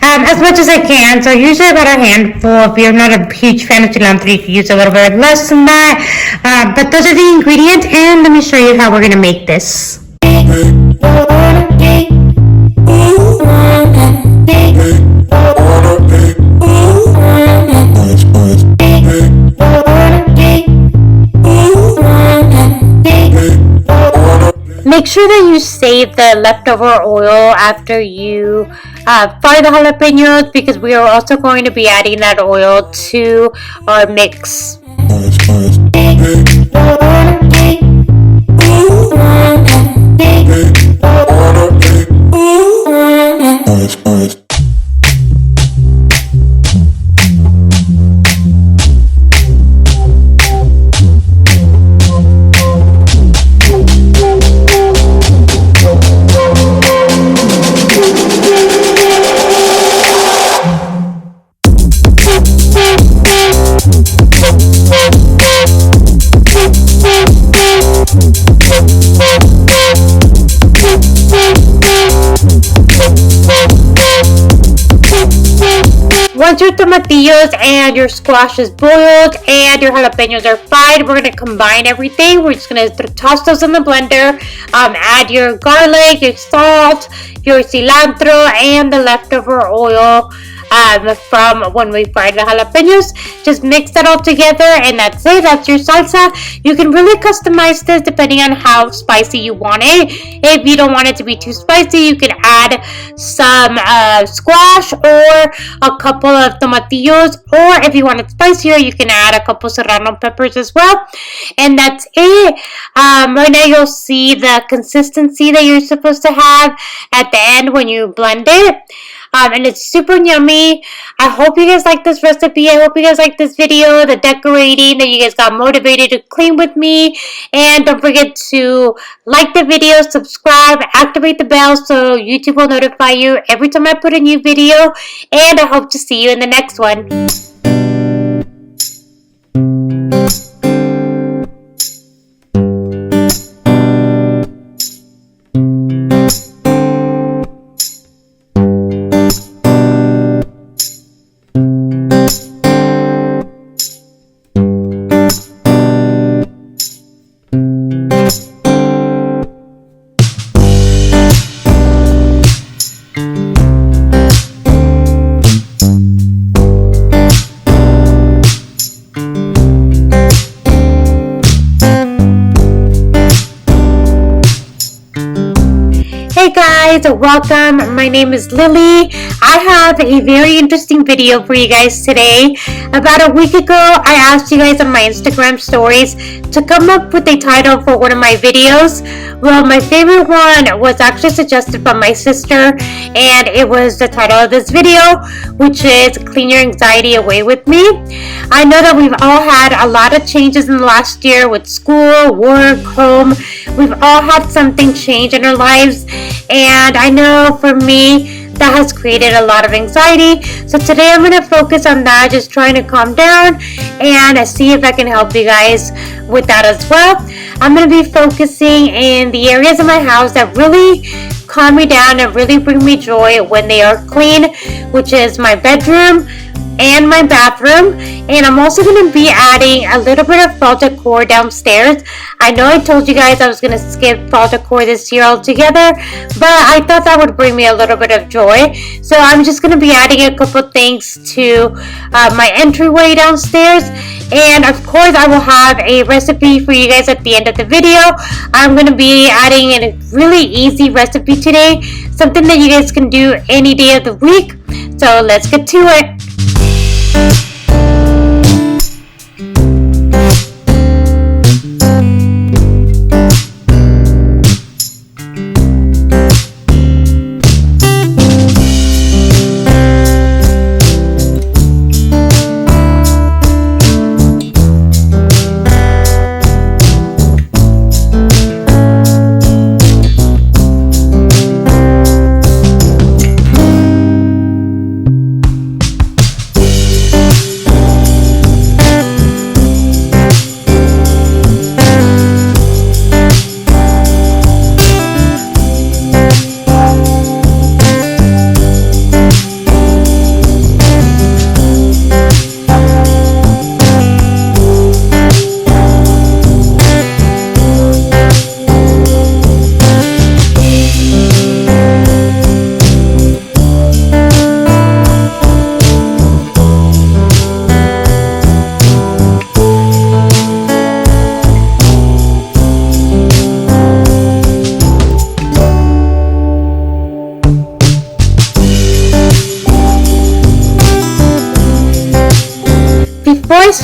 as much as I can. So usually about a handful. If you're not a huge fan of cilantro, you can use a little bit less than that. But those are the ingredients, and let me show you how we're going to make this. Make sure that you save the leftover oil after you fry the jalapenos, because we are also going to be adding that oil to our mix. Once your tomatillos and your squash is boiled and your jalapenos are fried, we're going to combine everything. We're just going to toss those in the blender, add your garlic, your salt, your cilantro, and the leftover oil from when we fried the jalapenos. Just mix that all together, and that's it. That's your salsa. You can really customize this depending on how spicy you want it. If you don't want it to be too spicy, you can add some squash or a couple of tomatillos, or if you want it spicier, you can add a couple serrano peppers as well. And that's it. Right now you'll see the consistency that you're supposed to have at the end when you blend it. And it's super yummy. I hope you guys like this recipe. I hope you guys like this video, the decorating, that you guys got motivated to clean with me. And don't forget to like the video, subscribe, activate the bell so YouTube will notify you every time I put a new video. And I hope to see you in the next one. Hey guys, welcome. My name is Lily. I have a very interesting video for you guys today. About a week ago, I asked you guys on my Instagram stories to come up with a title for one of my videos. Well, my favorite one was actually suggested by my sister, and it was the title of this video, which is Clean Your Anxiety Away With Me. I know that we've all had a lot of changes in the last year with school, work, home. We've all had something change in our lives, and I know for me, that has created a lot of anxiety. So today I'm going to focus on that, just trying to calm down and see if I can help you guys with that as well. I'm going to be focusing in the areas of my house that really calm me down and really bring me joy when they are clean, which is my bedroom and my bathroom. And I'm also going to be adding a little bit of fall decor downstairs. I know I told you guys I was going to skip fall decor this year altogether, but I thought that would bring me a little bit of joy. So I'm just going to be adding a couple things to my entryway downstairs. And of course I will have a recipe for you guys at the end of the video. I'm going to be adding a really easy recipe today, something that you guys can do any day of the week. So let's get to it.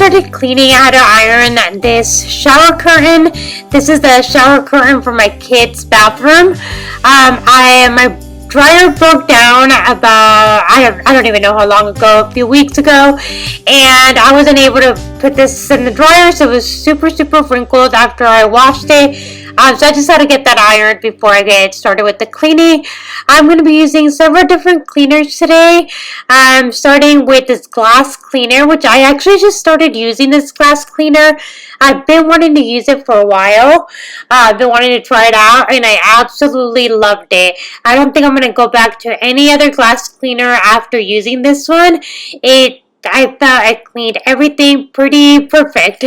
started cleaning, I had to iron this shower curtain. This is the shower curtain for my kids' bathroom. My dryer broke down about, I don't even know how long ago, a few weeks ago, and I wasn't able to put this in the dryer, so it was super wrinkled after I washed it. So I just had to get that ironed before I get started with the cleaning. I'm going to be using several different cleaners today. Starting with this glass cleaner, which I actually just started using this glass cleaner. I've been wanting to use it for a while. I've been wanting to try it out, and I absolutely loved it. I don't think I'm going to go back to any other glass cleaner after using this one. I thought I cleaned everything pretty perfect.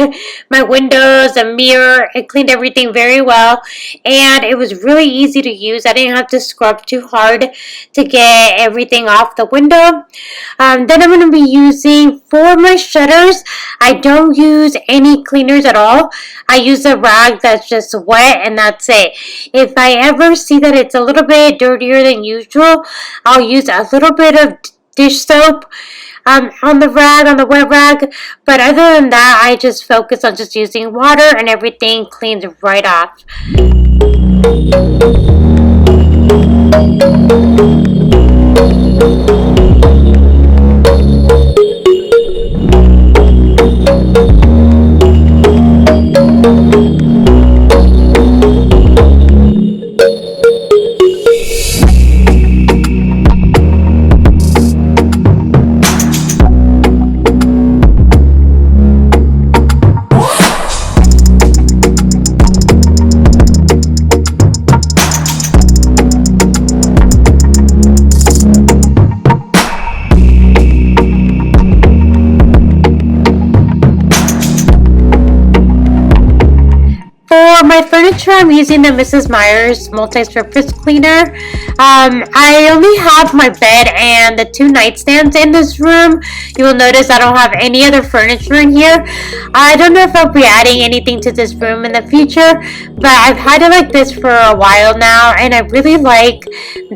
My windows, the mirror, I cleaned everything very well. And it was really easy to use. I didn't have to scrub too hard to get everything off the window. Then I'm going to be using, for my shutters, I don't use any cleaners at all. I use a rag that's just wet, and that's it. If I ever see that it's a little bit dirtier than usual, I'll use a little bit of dish soap on the wet rag, but other than that, I just focus on just using water, and everything cleans right off. For my furniture, I'm using the Mrs. Meyer's multi-surface cleaner. I only have my bed and the 2 nightstands in this room. You will notice I don't have any other furniture in here. I don't know if I'll be adding anything to this room in the future, but I've had it like this for a while now, and I really like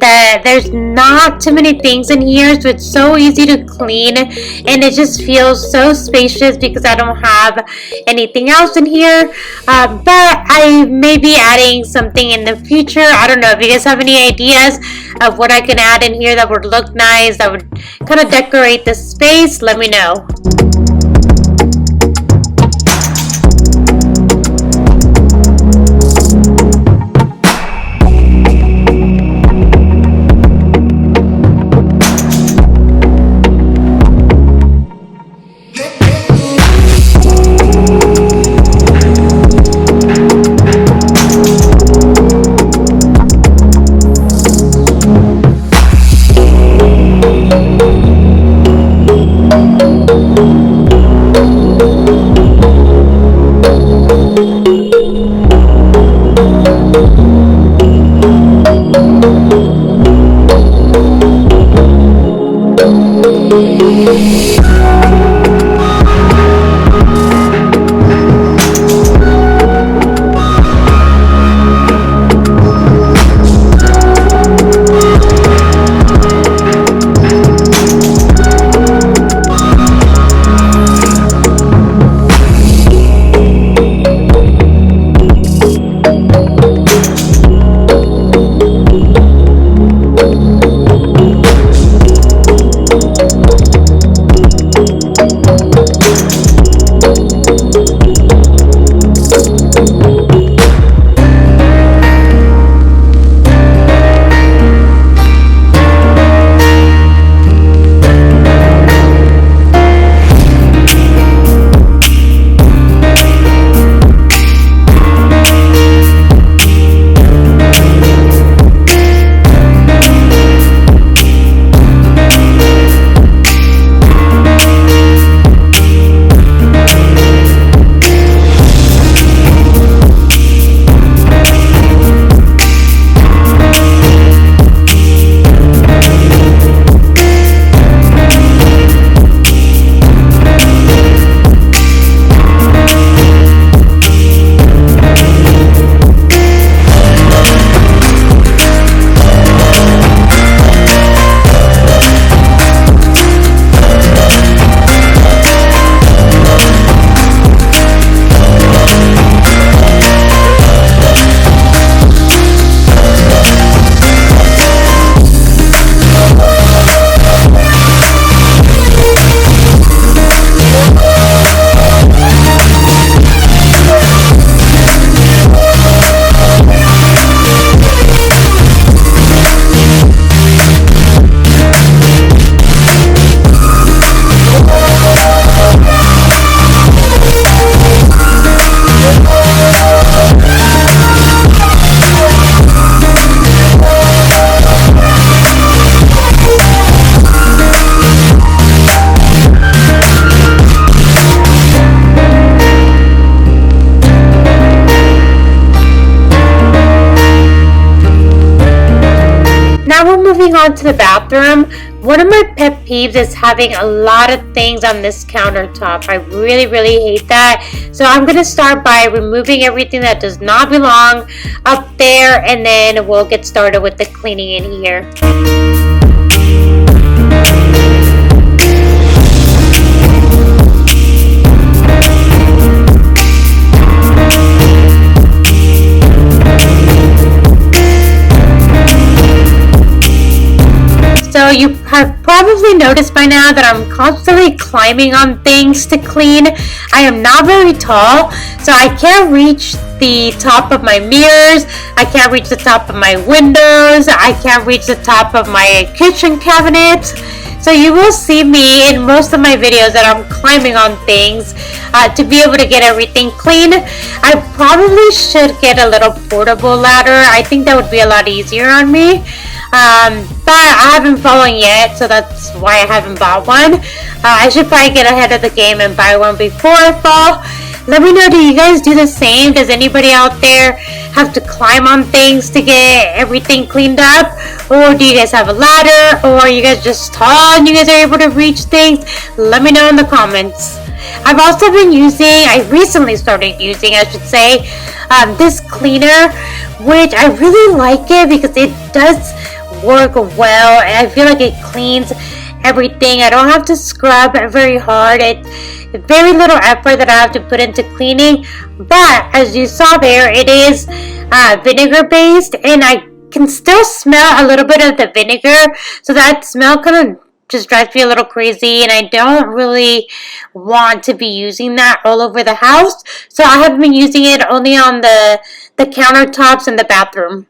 that there's not too many things in here, so it's so easy to clean, and it just feels so spacious because I don't have anything else in here. But I may be adding something in the future. I don't know if you guys have any ideas of what I can add in here that would look nice, that would kind of decorate the space. Let me know. moving on to the bathroom, one of my pet peeves is having a lot of things on this countertop. I really hate that. So I'm going to start by removing everything that does not belong up there, and then we'll get started with the cleaning in here. So you have probably noticed by now that I'm constantly climbing on things to clean. I am not very tall, so I can't reach the top of my mirrors, I can't reach the top of my windows, I can't reach the top of my kitchen cabinets. So you will see me in most of my videos that I'm climbing on things to be able to get everything clean. I probably should get a little portable ladder. I think that would be a lot easier on me. But I haven't fallen yet, so that's why I haven't bought one. I should probably get ahead of the game and buy one before I fall. Let me know, do you guys do the same? Does anybody out there have to climb on things to get everything cleaned up? Or do you guys have a ladder? Or are you guys just tall and you guys are able to reach things? Let me know in the comments. I've also been I recently started using, I should say, this cleaner, which I really like it because it does work well, and I feel like it cleans everything. I don't have to scrub very hard. It's very little effort that I have to put into cleaning, but as you saw there, it is vinegar based, and I can still smell a little bit of the vinegar, so that smell kind of just drives me a little crazy, and I don't really want to be using that all over the house. So I have been using it only on the countertops in the bathroom.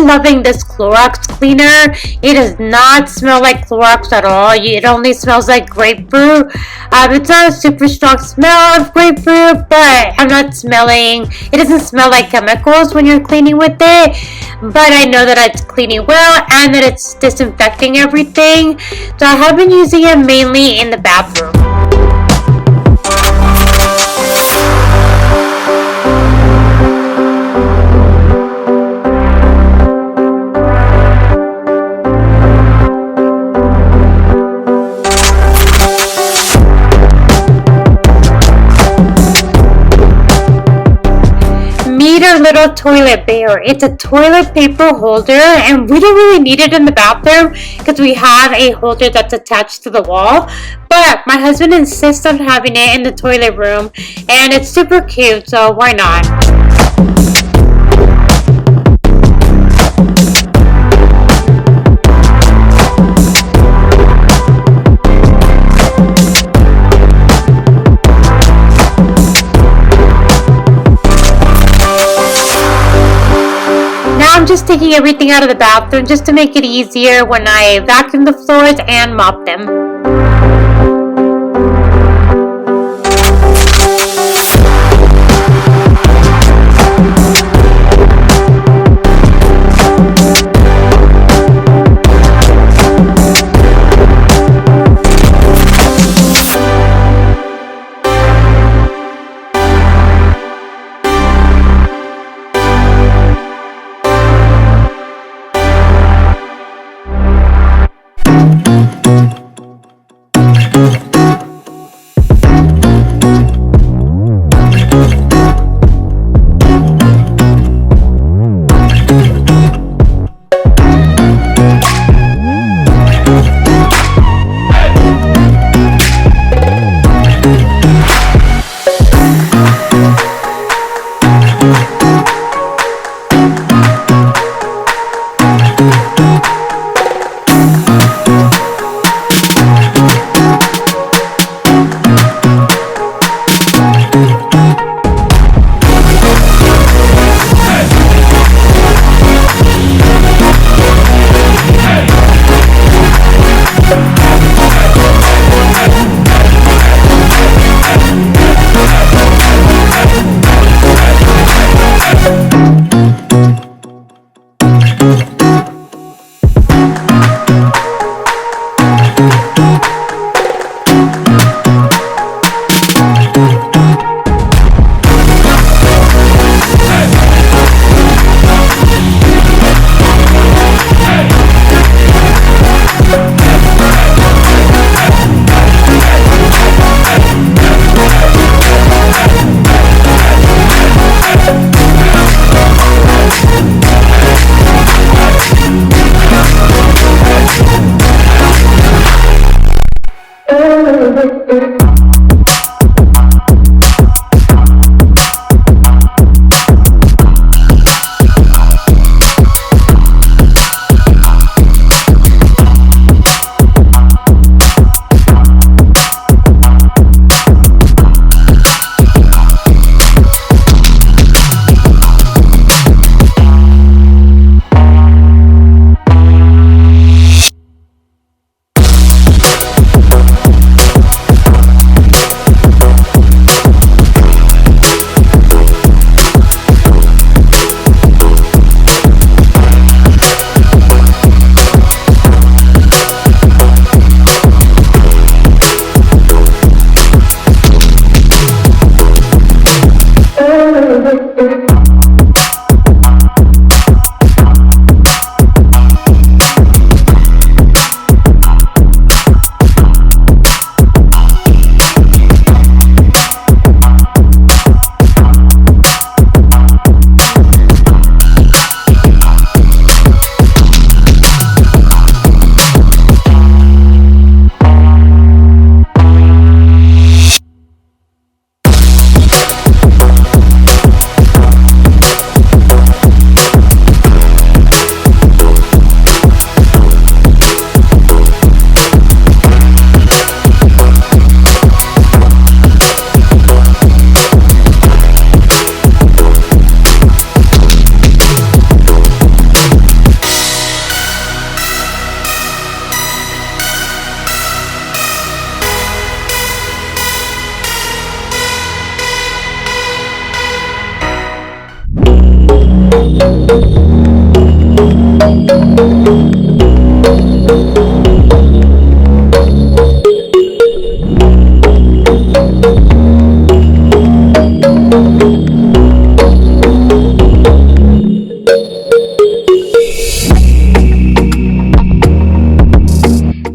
Loving this Clorox cleaner. It does not smell like Clorox at all. It only smells like grapefruit. It's not a super strong smell of grapefruit, but it doesn't smell like chemicals when you're cleaning with it. But I know that it's cleaning well and that it's disinfecting everything. So I have been using it mainly in the bathroom. Little toilet bear. It's a toilet paper holder, and we don't really need it in the bathroom because we have a holder that's attached to the wall, but my husband insists on having it in the toilet room, and it's super cute, so why not? taking everything out of the bathroom just to make it easier when I vacuum the floors and mop them.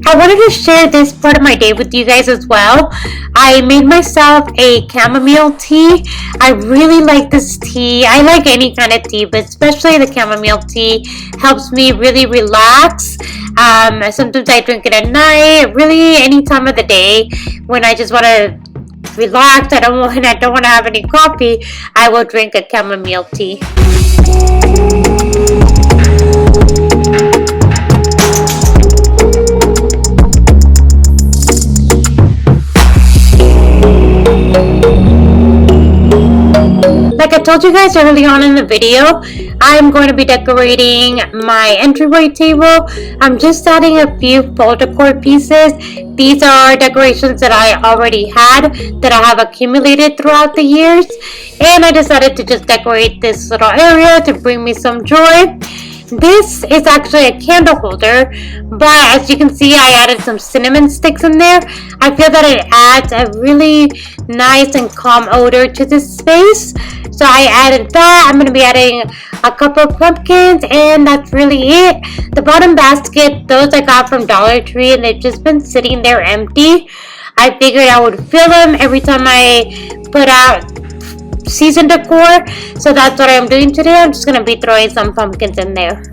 I wanted to share this part of my day with you guys as well. I made myself a chamomile tea. I really like this tea. I like any kind of tea, but especially the chamomile tea helps me really relax. Sometimes I drink it at night, really any time of the day when I just want to relax. I don't want to have any coffee. I will drink a chamomile tea. Like I told you guys early on in the video, I'm going to be decorating my entryway table. I'm just adding a few faux decor pieces. These are decorations that I already had that I have accumulated throughout the years, and I decided to just decorate this little area to bring me some joy. This is actually a candle holder, but as you can see, I added some cinnamon sticks in there. I feel that it adds a really nice and calm odor to this space. So I added that. I'm going to be adding a couple of pumpkins, and that's really it. The bottom basket, those I got from Dollar Tree, and they've just been sitting there empty. I figured I would fill them every time I put out season decor, so that's what I'm doing today. I'm just gonna be throwing some pumpkins in there.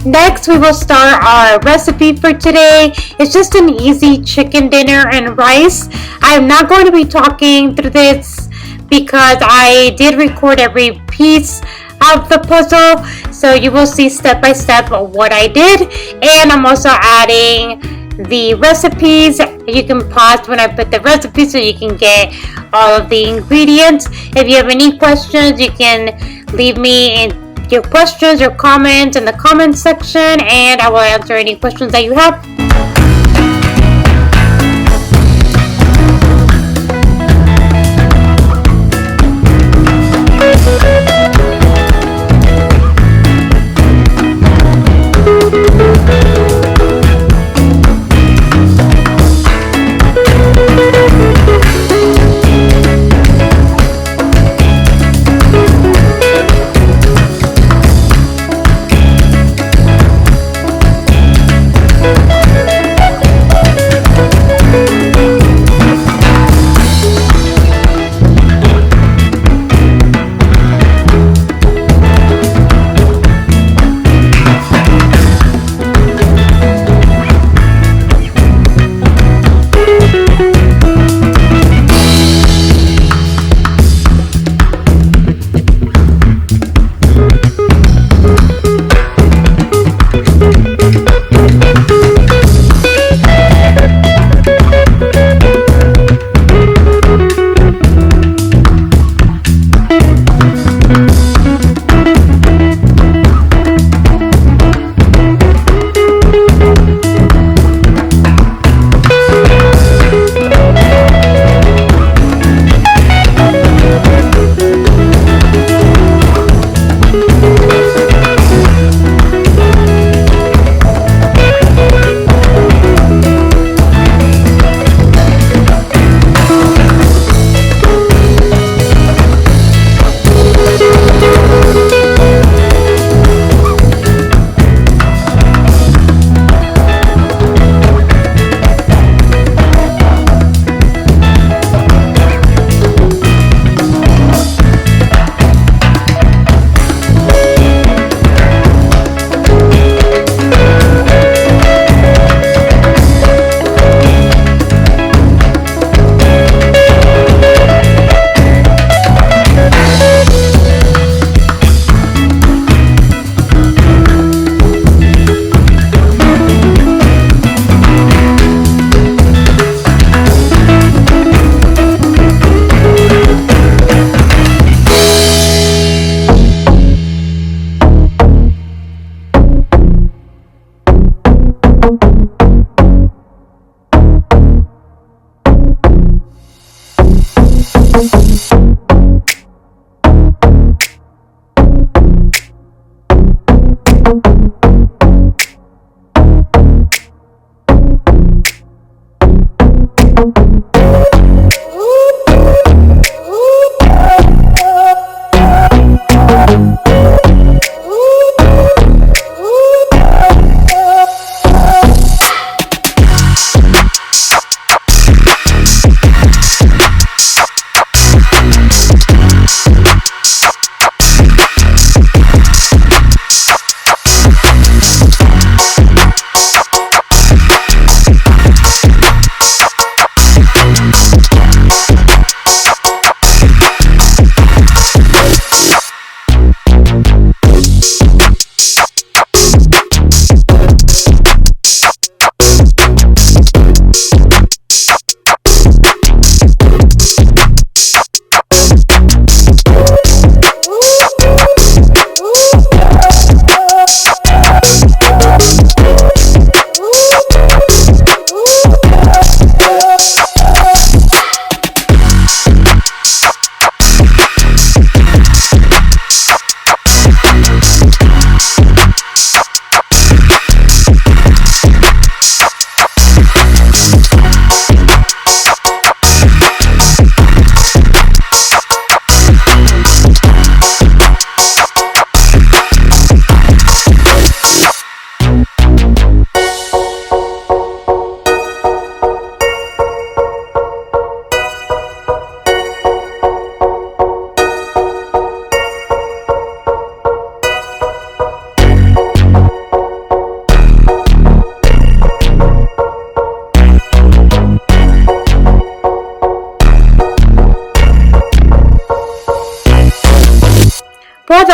Next, we will start our recipe for today. It's just an easy chicken dinner and rice. I am not going to be talking through this because I did record every piece of the puzzle, so you will see step by step what I did. And I'm also adding the recipes. You can pause when I put the recipe so you can get all of the ingredients. If you have any questions, you can leave me your questions or comments in the comments section, and I will answer any questions that you have.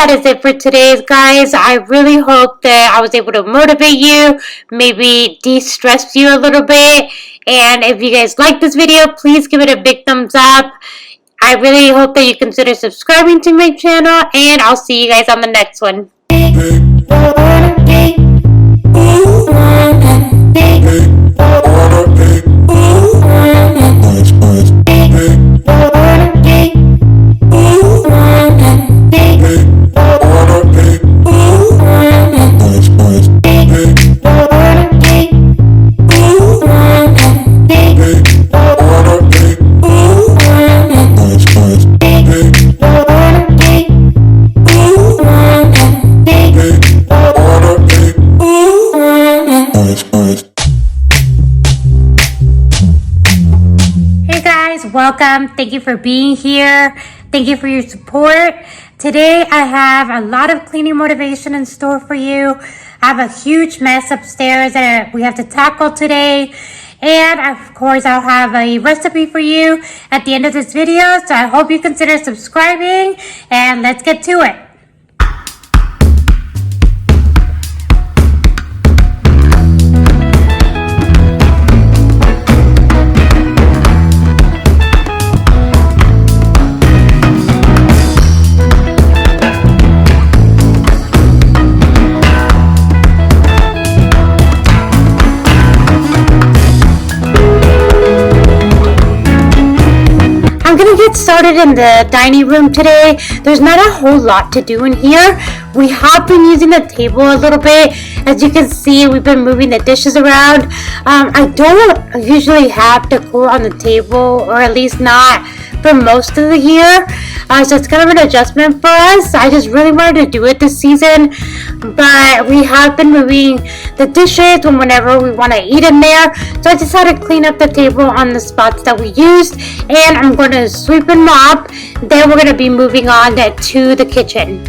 that is it for today, guys. I really hope that I was able to motivate you, maybe de-stress you a little bit. And if you guys like this video, please give it a big thumbs up. I really hope that you consider subscribing to my channel, and I'll see you guys on the next one. Welcome. Thank you for being here. Thank you for your support. Today I have a lot of cleaning motivation in store for you. I have a huge mess upstairs that we have to tackle today. And of course I'll have a recipe for you at the end of this video. So I hope you consider subscribing, and let's get to it. Get started in the dining room today. There's not a whole lot to do in here. We have been using the table a little bit. As you can see, we've been moving the dishes around. I don't usually have decor on the table, or at least not for most of the year. So it's kind of an adjustment for us. I just really wanted to do it this season, but we have been moving the dishes whenever we want to eat in there. So I decided to clean up the table on the spots that we used, and I'm going to sweep and mop. Then we're going to be moving on to the kitchen.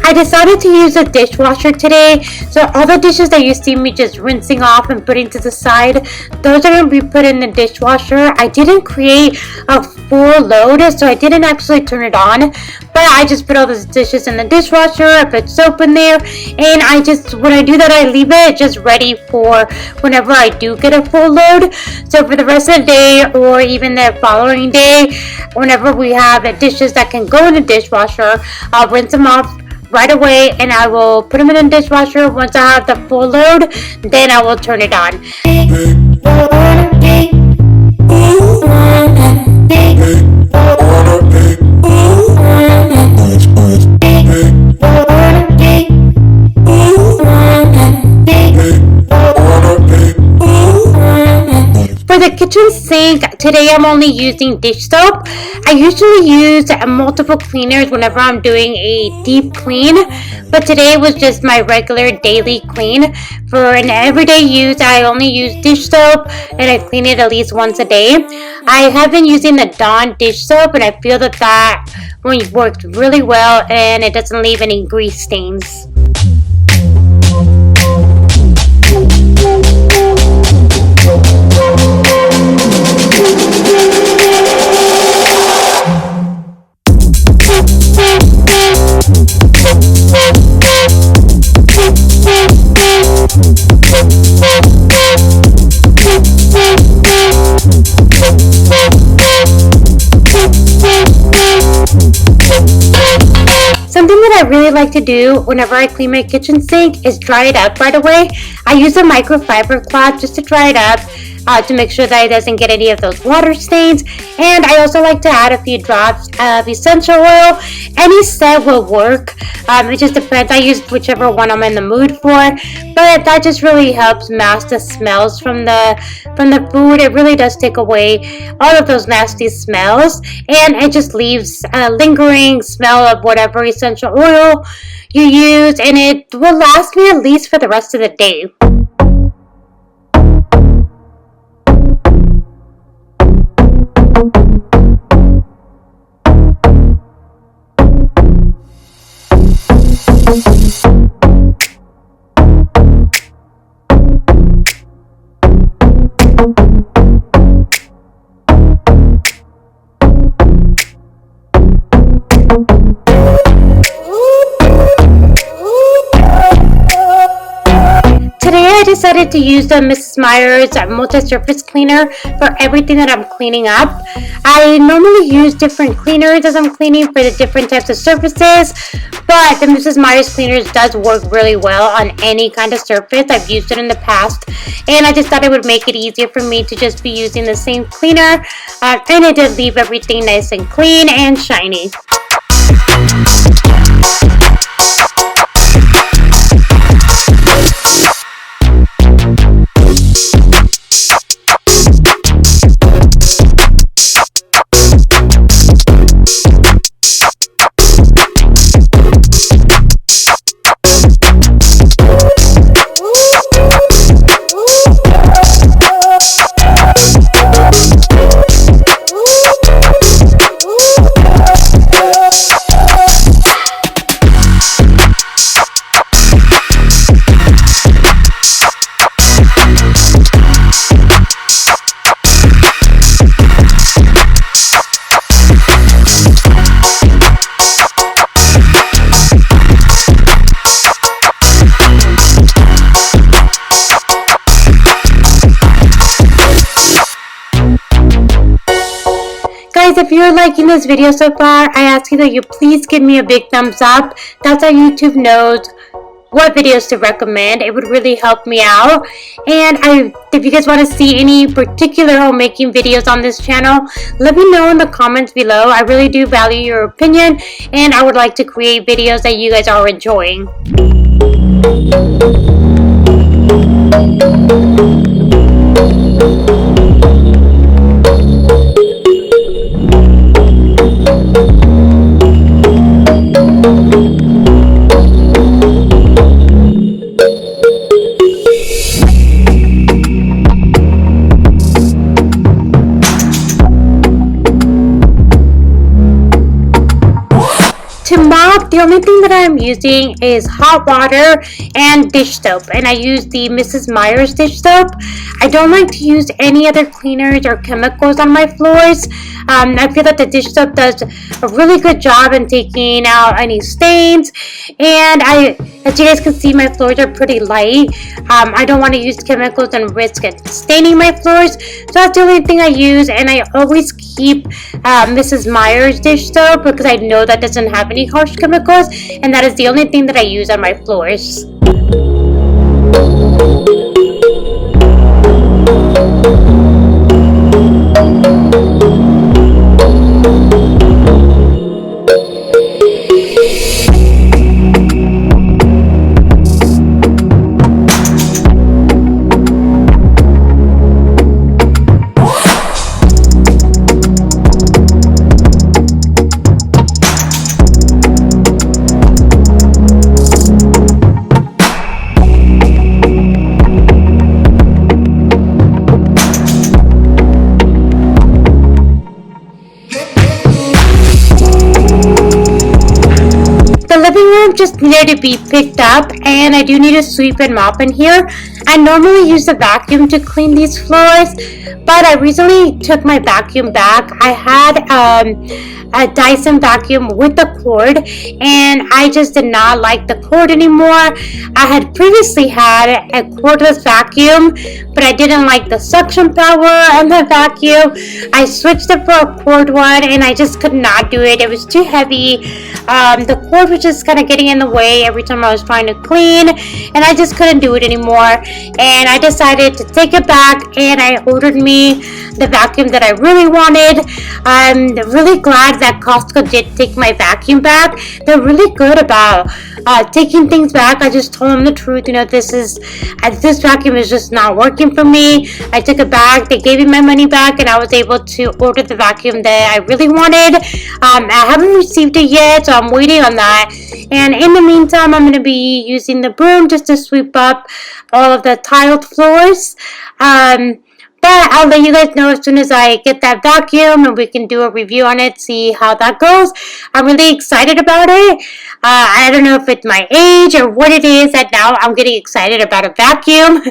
I decided to use a dishwasher today, so all the dishes that you see me just rinsing off and putting to the side, those are going to be put in the dishwasher. I didn't create a full load, so I didn't actually turn it on, but I just put all those dishes in the dishwasher. I put soap in there, and when I do that, I leave it just ready for whenever I do get a full load. So for the rest of the day, or even the following day, whenever we have dishes that can go in the dishwasher, I'll rinse them off right away, and I will put them in the dishwasher. Once I have the full load, then I will turn it on. For the kitchen sink, today I'm only using dish soap. I usually use multiple cleaners whenever I'm doing a deep clean, but today was just my regular daily clean. For an everyday use, I only use dish soap, and I clean it at least once a day. I have been using the Dawn dish soap, and I feel that one works really well, and it doesn't leave any grease stains. really like to do whenever I clean my kitchen sink is dry it up right away. I use a microfiber cloth just to dry it up. To make sure that it doesn't get any of those water stains. And I also like to add a few drops of essential oil. Any scent will work. It just depends. I use whichever one I'm in the mood for. But that just really helps mask the smells from the food. It really does take away all of those nasty smells. And it just leaves a lingering smell of whatever essential oil you use. And it will last me at least for the rest of the day. I decided to use the Mrs. Meyer's multi-surface cleaner for everything that I'm cleaning up. I normally use different cleaners as I'm cleaning for the different types of surfaces, but the Mrs. Meyer's cleaners does work really well on any kind of surface. I've used it in the past, and I just thought it would make it easier for me to just be using the same cleaner, and it did leave everything nice and clean and shiny. Guys, if you're liking this video so far, I ask you that you please give me a big thumbs up. That's how YouTube knows what videos to recommend. It would really help me out. And if you guys want to see any particular homemaking videos on this channel, let me know in the comments below. I really do value your opinion, and I would like to create videos that you guys are enjoying. To mop, the only thing that I'm using is hot water and dish soap, and I use the Mrs. Meyer's dish soap. I don't like to use any other cleaners or chemicals on my floors. I feel that the dish soap does a really good job in taking out any stains, and as you guys can see, my floors are pretty light. I don't want to use chemicals and risk it staining my floors, so that's the only thing I use. And I always keep Mrs. Meyer's dish soap because I know that doesn't have any harsh chemicals, and that is the only thing that I use on my floors. Just needed to be picked up, and I do need to sweep and mop in here. I normally use the vacuum to clean these floors, but I recently took my vacuum back. I had a Dyson vacuum with the cord, and I just did not like the cord anymore. I had previously had a cordless vacuum, but I didn't like the suction power on the vacuum. I switched it for a cord one, and I just could not do it. It was too heavy. The cord was just kind of getting in the way every time I was trying to clean, and I just couldn't do it anymore. And I decided to take it back, and I ordered me the vacuum that I really wanted. I'm really glad that Costco did take my vacuum back. They're really good about taking things back. I just told them the truth. This vacuum is just not working for me. I took it back. They gave me my money back, and I was able to order the vacuum that I really wanted. I haven't received it yet, so I'm waiting on that. And in the meantime, I'm going to be using the broom just to sweep up all of the tiled floors. But I'll let you guys know as soon as I get that vacuum and we can do a review on it, see how that goes. I'm really excited about it. I don't know if it's my age or what it is that now I'm getting excited about a vacuum.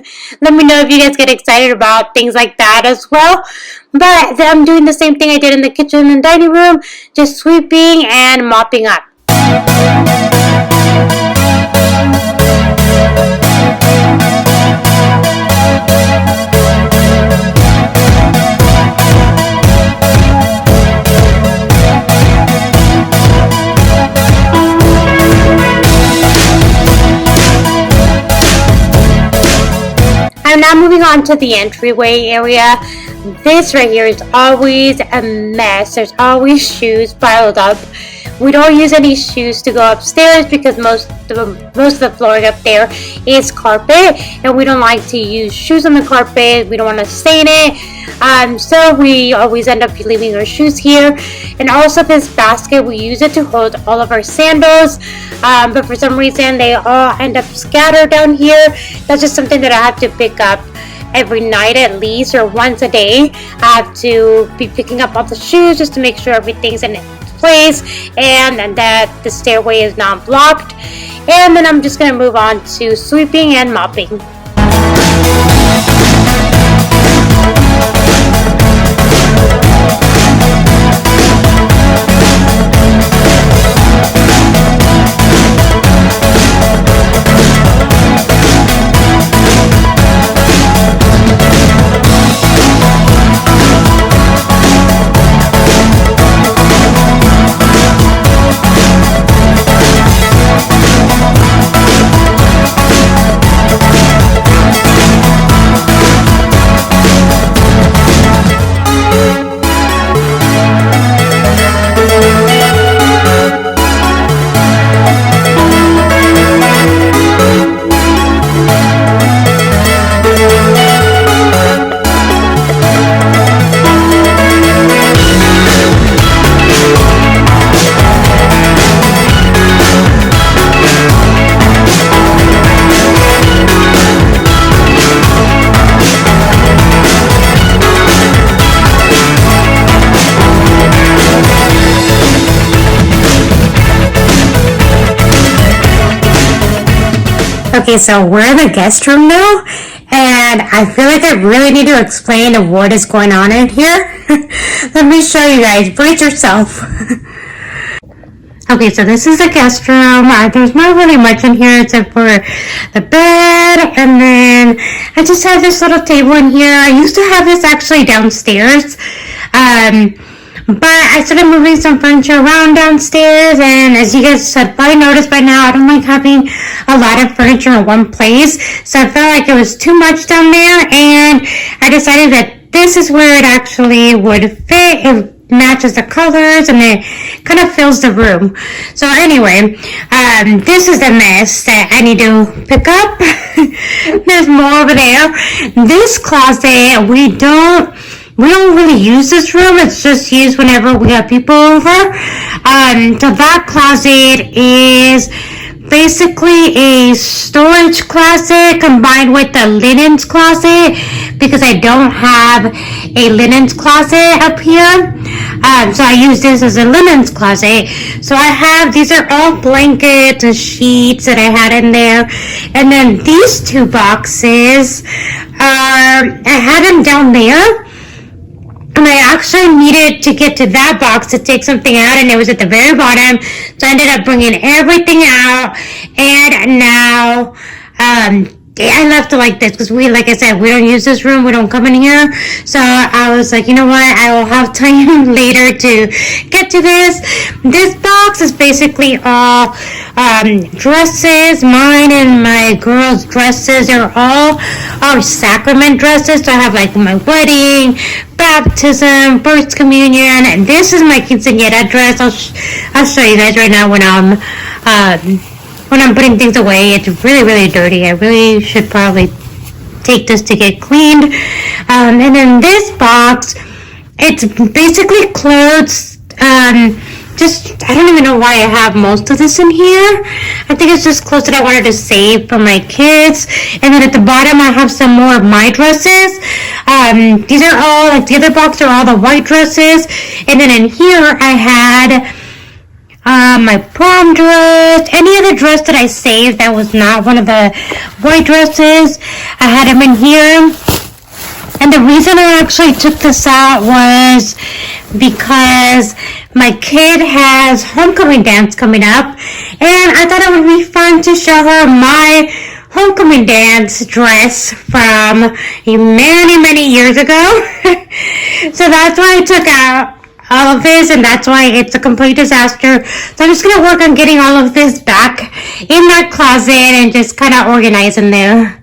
Let me know if you guys get excited about things like that as well. But I'm doing the same thing I did in the kitchen and dining room, just sweeping and mopping up. I'm now moving on to the entryway area. This right here is always a mess. There's always shoes piled up. We don't use any shoes to go upstairs because most of the flooring up there is carpet, and we don't like to use shoes on the carpet. We don't want to stain it. So we always end up leaving our shoes here. And also this basket, we use it to hold all of our sandals. But for some reason, they all end up scattered down here. That's just something that I have to pick up every night at least, or once a day. I have to be picking up all the shoes just to make sure everything's in place and that the stairway is not blocked. And then I'm just going to move on to sweeping and mopping. Okay, so we're in the guest room now, and I feel like I really need to explain what is going on in here. Let me show you guys. Brace yourself. Okay, so this is the guest room. There's not really much in here except for the bed, and then I just have this little table in here. I used to have this actually downstairs, but I started moving some furniture around downstairs, and as you guys have probably noticed by now, I don't like having a lot of furniture in one place, so I felt like it was too much down there, and I decided that this is where it actually would fit. It matches the colors, and it kind of fills the room. So anyway, this is the mess that I need to pick up. There's more over there. This closet, we don't really use this room. It's just used whenever we have people over. So that closet is basically a storage closet combined with a linens closet because I don't have a linens closet up here. So I use this as a linens closet. So I have, these are all blankets and sheets that I had in there. And then these two boxes, I had them down there. And I actually needed to get to that box to take something out, and it was at the very bottom. So I ended up bringing everything out, and now I left it like this because like I said, we don't use this room. We don't come in here. So I was like, you know what? I will have time later to get to this. This box is basically all dresses. Mine and my girls' dresses are all our sacrament dresses. So I have like my wedding, baptism, first communion, and this is my quinceañera dress. I'll show you guys right now when I'm putting things away. It's really, really dirty. I really should probably take this to get cleaned. And then this box, it's basically clothes. I don't even know why I have most of this in here. I think it's just clothes that I wanted to save for my kids. And then at the bottom, I have some more of my dresses. These are all, like the other box are all the white dresses. And then in here, I had my prom dress, any other dress that I saved that was not one of the white dresses. I had them in here. And the reason I actually took this out was because my kid has homecoming dance coming up, and I thought it would be fun to show her my homecoming dance dress from many, many years ago. So that's why I took out all of this, and that's why it's a complete disaster. So I'm just going to work on getting all of this back in that closet and just kind of organize in there.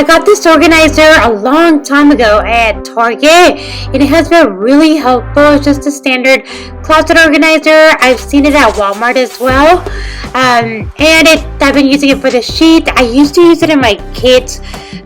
got this organizer a long time ago at Target, and it has been really helpful. It's just a standard closet organizer. I've seen it at Walmart as well. I've been using it for the sheets. I used to use it in my kids'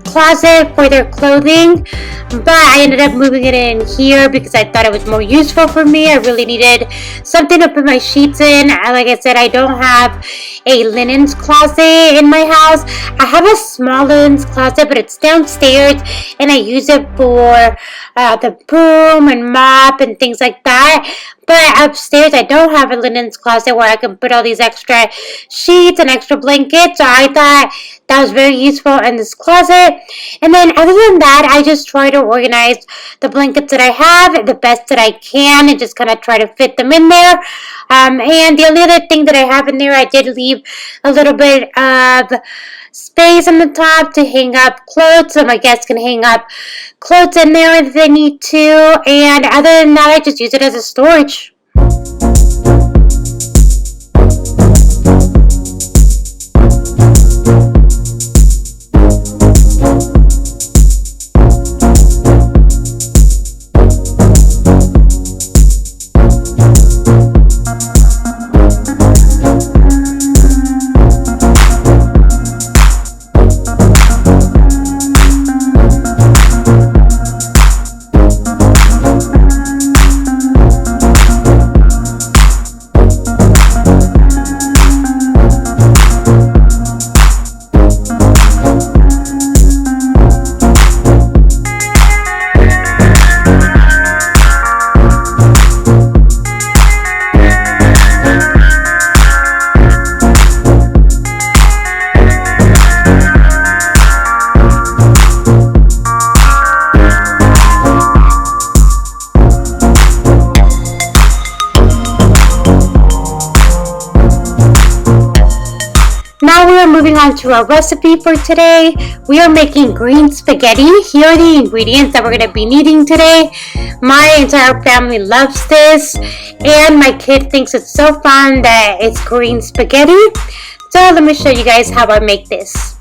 closet for their clothing, but I ended up moving it in here because I thought it was more useful for me. I really needed something to put my sheets in. Like I said, I don't have a linens closet in my house. I have a small linens closet, but it's downstairs, and I use it for the broom and mop and things like that. But upstairs, I don't have a linens closet where I can put all these extra sheets and extra blankets. So I thought that was very useful in this closet. And then other than that, I just try to organize the blankets that I have the best that I can and just kind of try to fit them in there. And the only other thing that I have in there, I did leave a little bit of space on the top to hang up clothes, so my guests can hang up clothes in there if they need to. And other than that, I just use it as a storage. Now we are moving on to our recipe for today. We are making green spaghetti. Here are the ingredients that we're going to be needing today. My entire family loves this, and my kid thinks it's so fun that it's green spaghetti. So let me show you guys how I make this.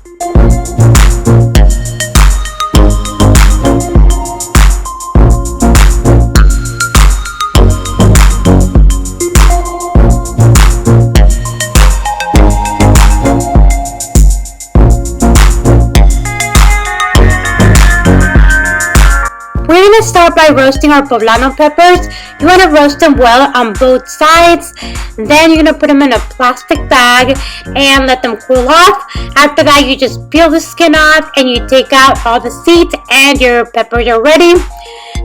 We're going to start by roasting our poblano peppers. You want to roast them well on both sides. Then you're going to put them in a plastic bag and let them cool off. After that, you just peel the skin off and you take out all the seeds, and your peppers are ready.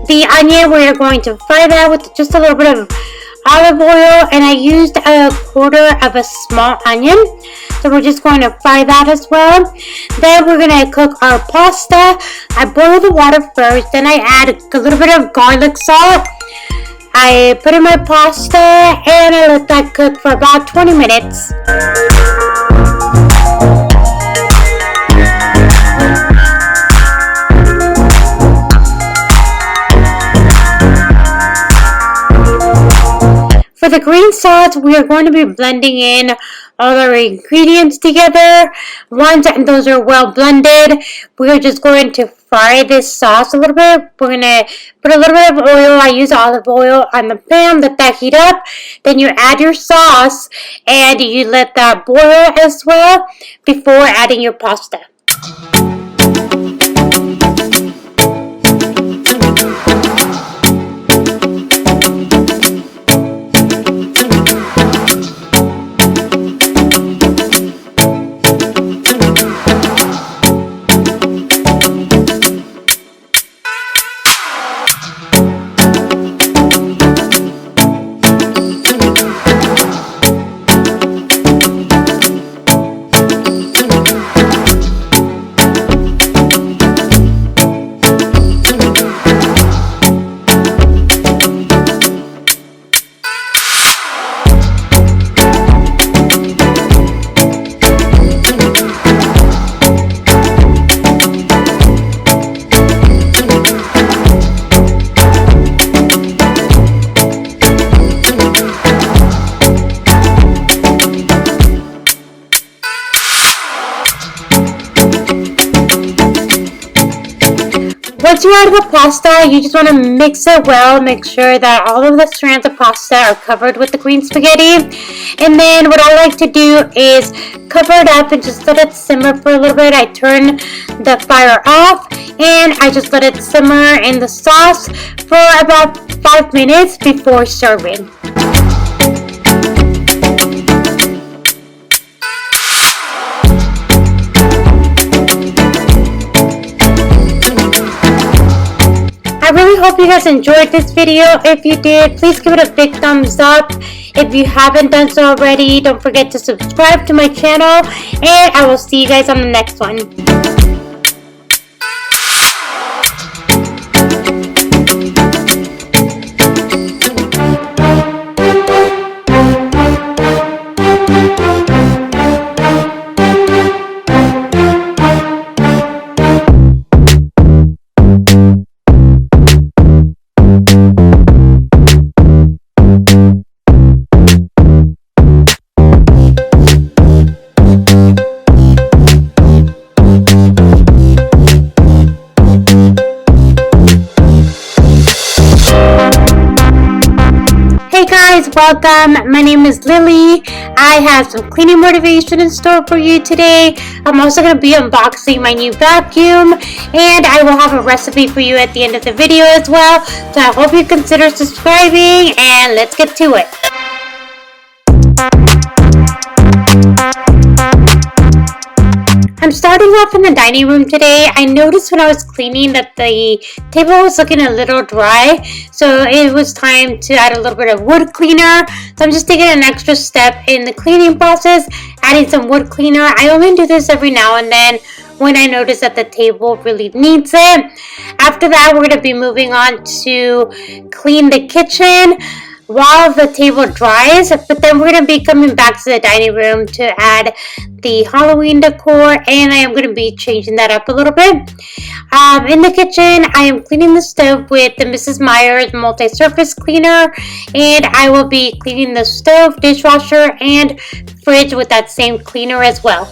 The onion, we're going to fry that with just a little bit of olive oil, and I used a quarter of a small onion. So we're just going to fry that as well. Then we're going to cook our pasta. I boil the water first, then I add a little bit of garlic salt. I put in my pasta and I let that cook for about 20 minutes. For the green sauce, we are going to be blending in all our ingredients together. Once those are well blended, we are just going to fry this sauce a little bit. We're going to put a little bit of oil. I use olive oil on the pan, let that heat up. Then you add your sauce and you let that boil as well before adding your pasta. Once you add the pasta, you just want to mix it well. Make sure that all of the strands of pasta are covered with the green spaghetti. And then what I like to do is cover it up and just let it simmer for a little bit. I turn the fire off and I just let it simmer in the sauce for about 5 minutes before serving. I really hope you guys enjoyed this video. If you did, please give it a big thumbs up. If you haven't done so already, don't forget to subscribe to my channel, and I will see you guys on the next one. Hey guys, welcome. My name is Lily. I have some cleaning motivation in store for you today. I'm also going to be unboxing my new vacuum, and I will have a recipe for you at the end of the video as well. So I hope you consider subscribing, and let's get to it. I'm starting off in the dining room today. I noticed when I was cleaning that the table was looking a little dry, so it was time to add a little bit of wood cleaner. So I'm just taking an extra step in the cleaning process, adding some wood cleaner. I only do this every now and then when I notice that the table really needs it. After that, we're going to be moving on to clean the kitchen while the table dries, but then we're going to be coming back to the dining room to add the Halloween decor, and I am going to be changing that up a little bit. In the kitchen, I am cleaning the stove with the Mrs. Meyer's multi-surface cleaner, and I will be cleaning the stove, dishwasher, and fridge with that same cleaner as well.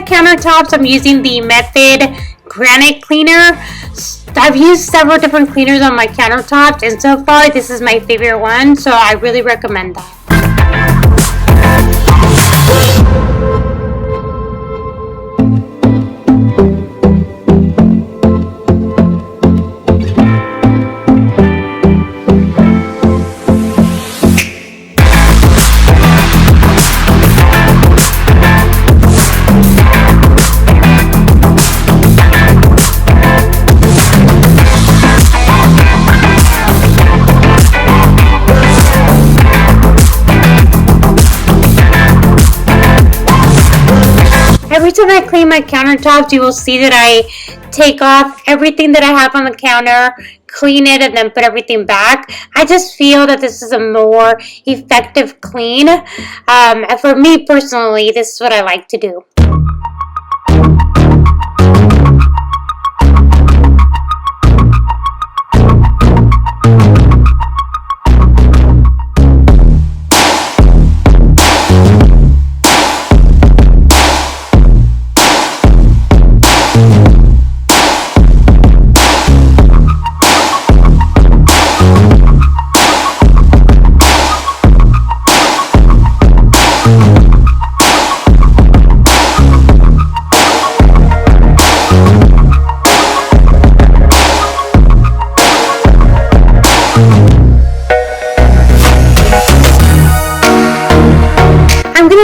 Countertops, I'm using the Method Granite Cleaner. I've used several different cleaners on my countertops, and so far this is my favorite one, so I really recommend that. Every time I clean my countertops, you will see that I take off everything that I have on the counter, clean it, and then put everything back. I just feel that this is a more effective clean. And for me personally, this is what I like to do.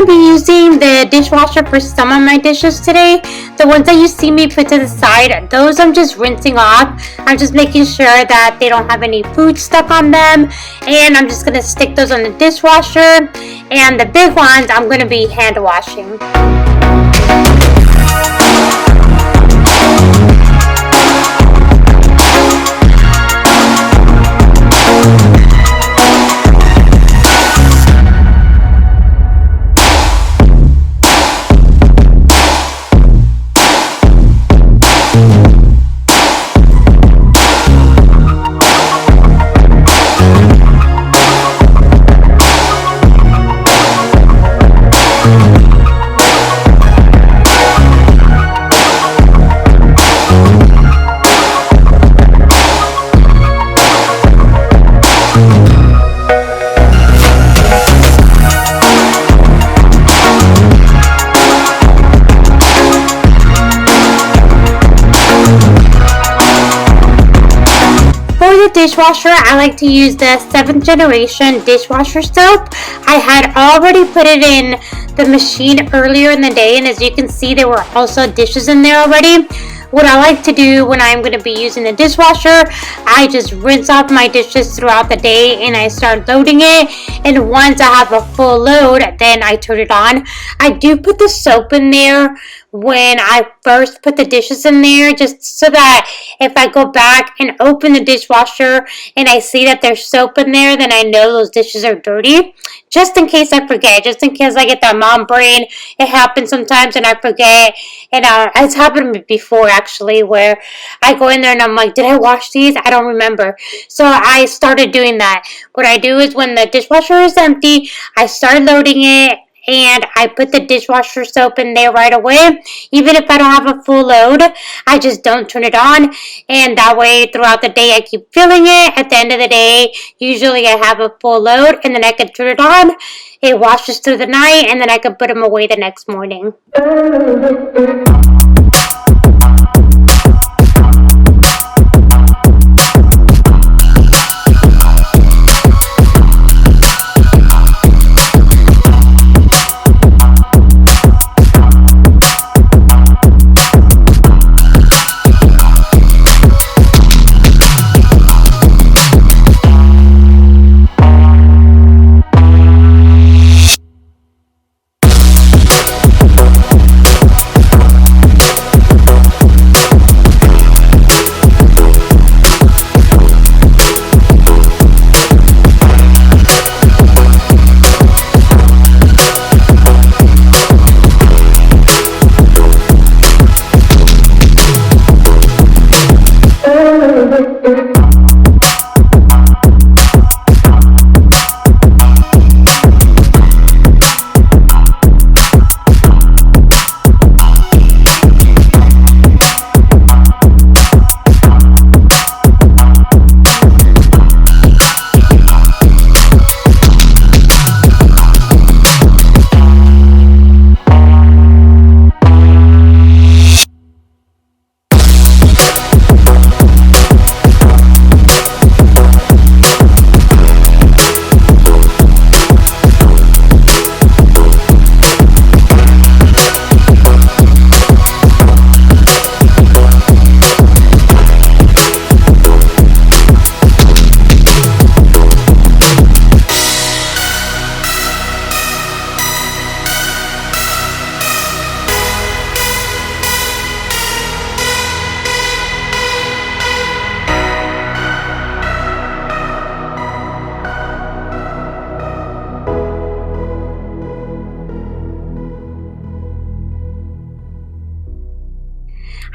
going to be using the dishwasher for some of my dishes today. The ones that you see me put to the side, those I'm just rinsing off. I'm just making sure that they don't have any food stuck on them. And I'm just going to stick those on the dishwasher. And the big ones I'm going to be hand washing. Dishwasher, I like to use the 7th generation dishwasher soap. I had already put it in the machine earlier in the day, and as you can see, there were also dishes in there already. What I like to do when I'm going to be using the dishwasher, I just rinse off my dishes throughout the day and I start loading it. And once I have a full load, then I turn it on. I do put the soap in there when I first put the dishes in there, just so that if I go back and open the dishwasher and I see that there's soap in there, then I know those dishes are dirty. Just in case I forget, just in case I get that mom brain. It happens sometimes and I forget. And it's happened to me before actually, where I go in there and I'm like, did I wash these? I don't remember. So I started doing that. What I do is when the dishwasher is empty, I start loading it. And I put the dishwasher soap in there right away. Even if I don't have a full load, I just don't turn it on. And that way, throughout the day, I keep filling it. At the end of the day, usually I have a full load, and then I can turn it on. It washes through the night, and then I can put them away the next morning.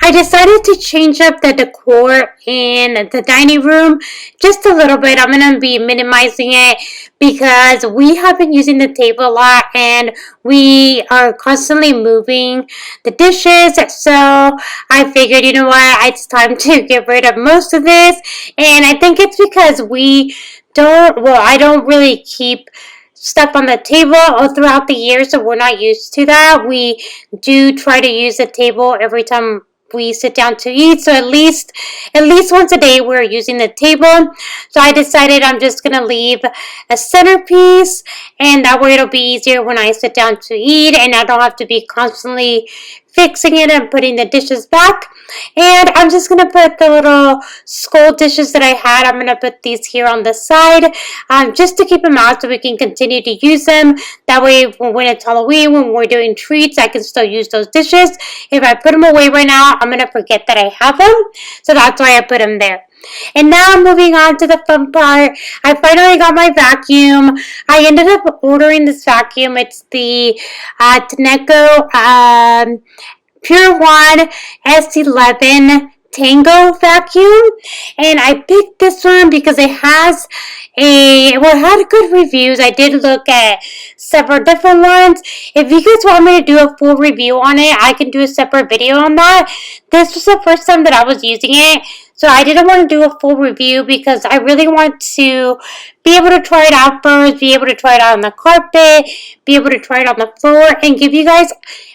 I decided to change up the decor in the dining room just a little bit. I'm going to be minimizing it because we have been using the table a lot and we are constantly moving the dishes. So I figured, you know what, it's time to get rid of most of this. And I think it's because I don't really keep stuff on the table all throughout the year, so we're not used to that. We do try to use the table every time we sit down to eat. So at least once a day we're using the table. So I decided I'm just gonna leave a centerpiece, and that way it'll be easier when I sit down to eat, and I don't have to be constantly fixing it and putting the dishes back. And I'm just gonna put the little skull dishes that I had. I'm gonna put these here on the side, just to keep them out so we can continue to use them. That way, when it's Halloween, when we're doing treats, I can still use those dishes. If I put them away right now, I'm gonna forget that I have them. So that's why I put them there. And now moving on to the fun part. I finally got my vacuum. I ended up ordering this vacuum. It's the Tenneco Pure One S11 Tango vacuum, and I picked this one because it has it had good reviews. I did look at several different ones. If you guys want me to do a full review on it, I can do a separate video on that. This was the first time that I was using it, so I didn't want to do a full review because I really want to be able to try it out first, be able to try it out on the carpet, be able to try it on the floor, and give you guys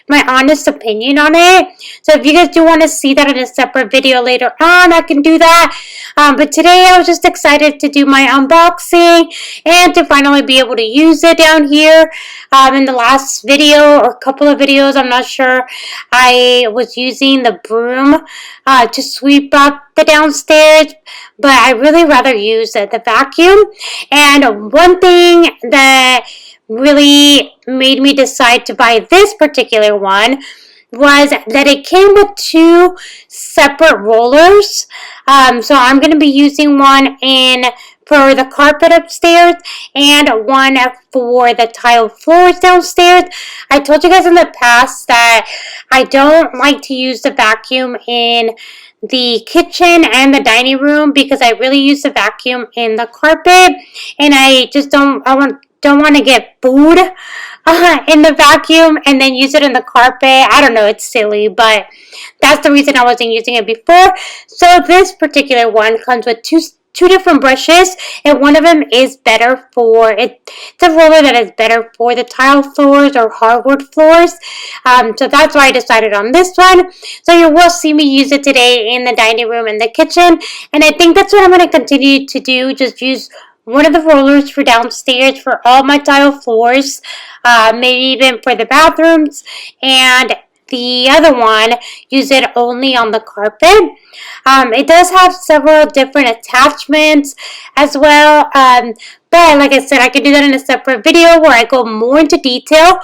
my honest opinion on it. So if you guys do want to see that in a separate video later on, I can do that. But today I was just excited to do my unboxing and to finally be able to use it down here. In the last video or couple of videos, I'm not sure, I was using the broom to sweep up the downstairs, but I really rather use the vacuum. And one thing that really made me decide to buy this particular one was that it came with two separate rollers. So I'm going to be using one for the carpet upstairs and one for the tile floors downstairs. I told you guys in the past that I don't like to use the vacuum in the kitchen and the dining room because I really use the vacuum in the carpet, and I just don't want to get food in the vacuum and then use it in the carpet. I don't know, it's silly, but that's the reason I wasn't using it before. So this particular one comes with two different brushes, and one of them is better for it. It's a roller that is better for the tile floors or hardwood floors. So that's why I decided on this one. So you will see me use it today in the dining room and the kitchen, and I think that's what I'm going to continue to do. Just use one of the rollers for downstairs for all my tile floors, maybe even for the bathrooms, and the other one, use it only on the carpet. It does have several different attachments as well, but like I said, I can do that in a separate video where I go more into detail.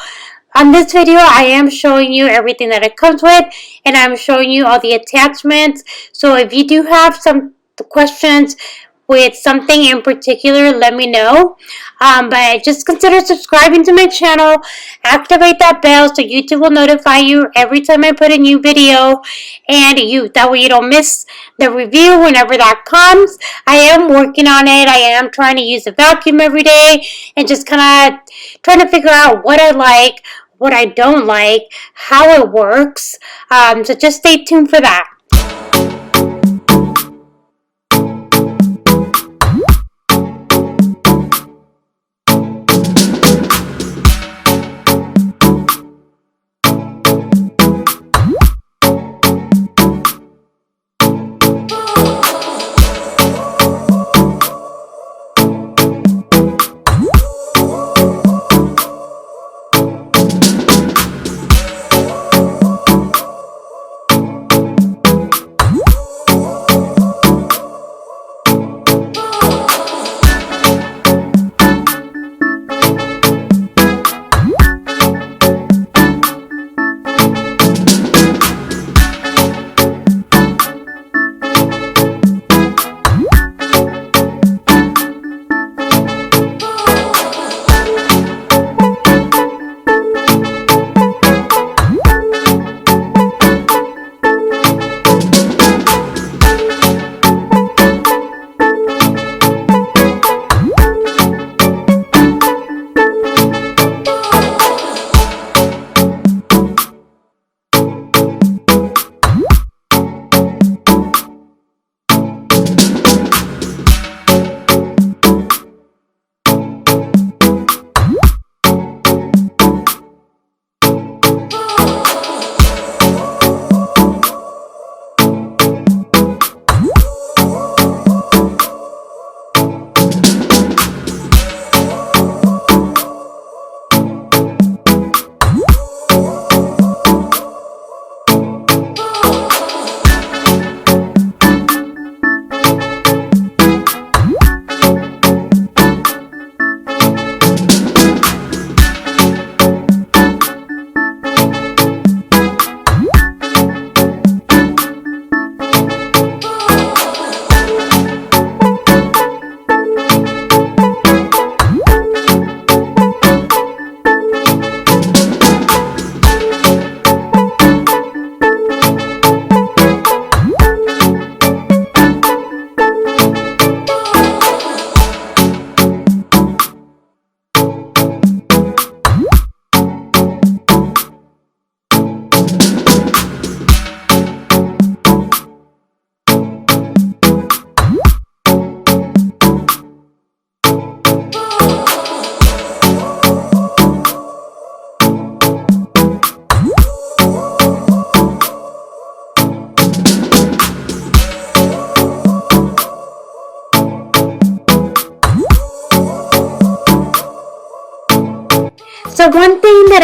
On this video, I am showing you everything that it comes with, and I'm showing you all the attachments. So if you do have some questions with something in particular, let me know. But just consider subscribing to my channel, activate that bell so YouTube will notify you every time I put a new video, and that way you don't miss the review whenever that comes. I am working on it. I am trying to use a vacuum every day and just kind of trying to figure out what I like, what I don't like, how it works. So just stay tuned for that.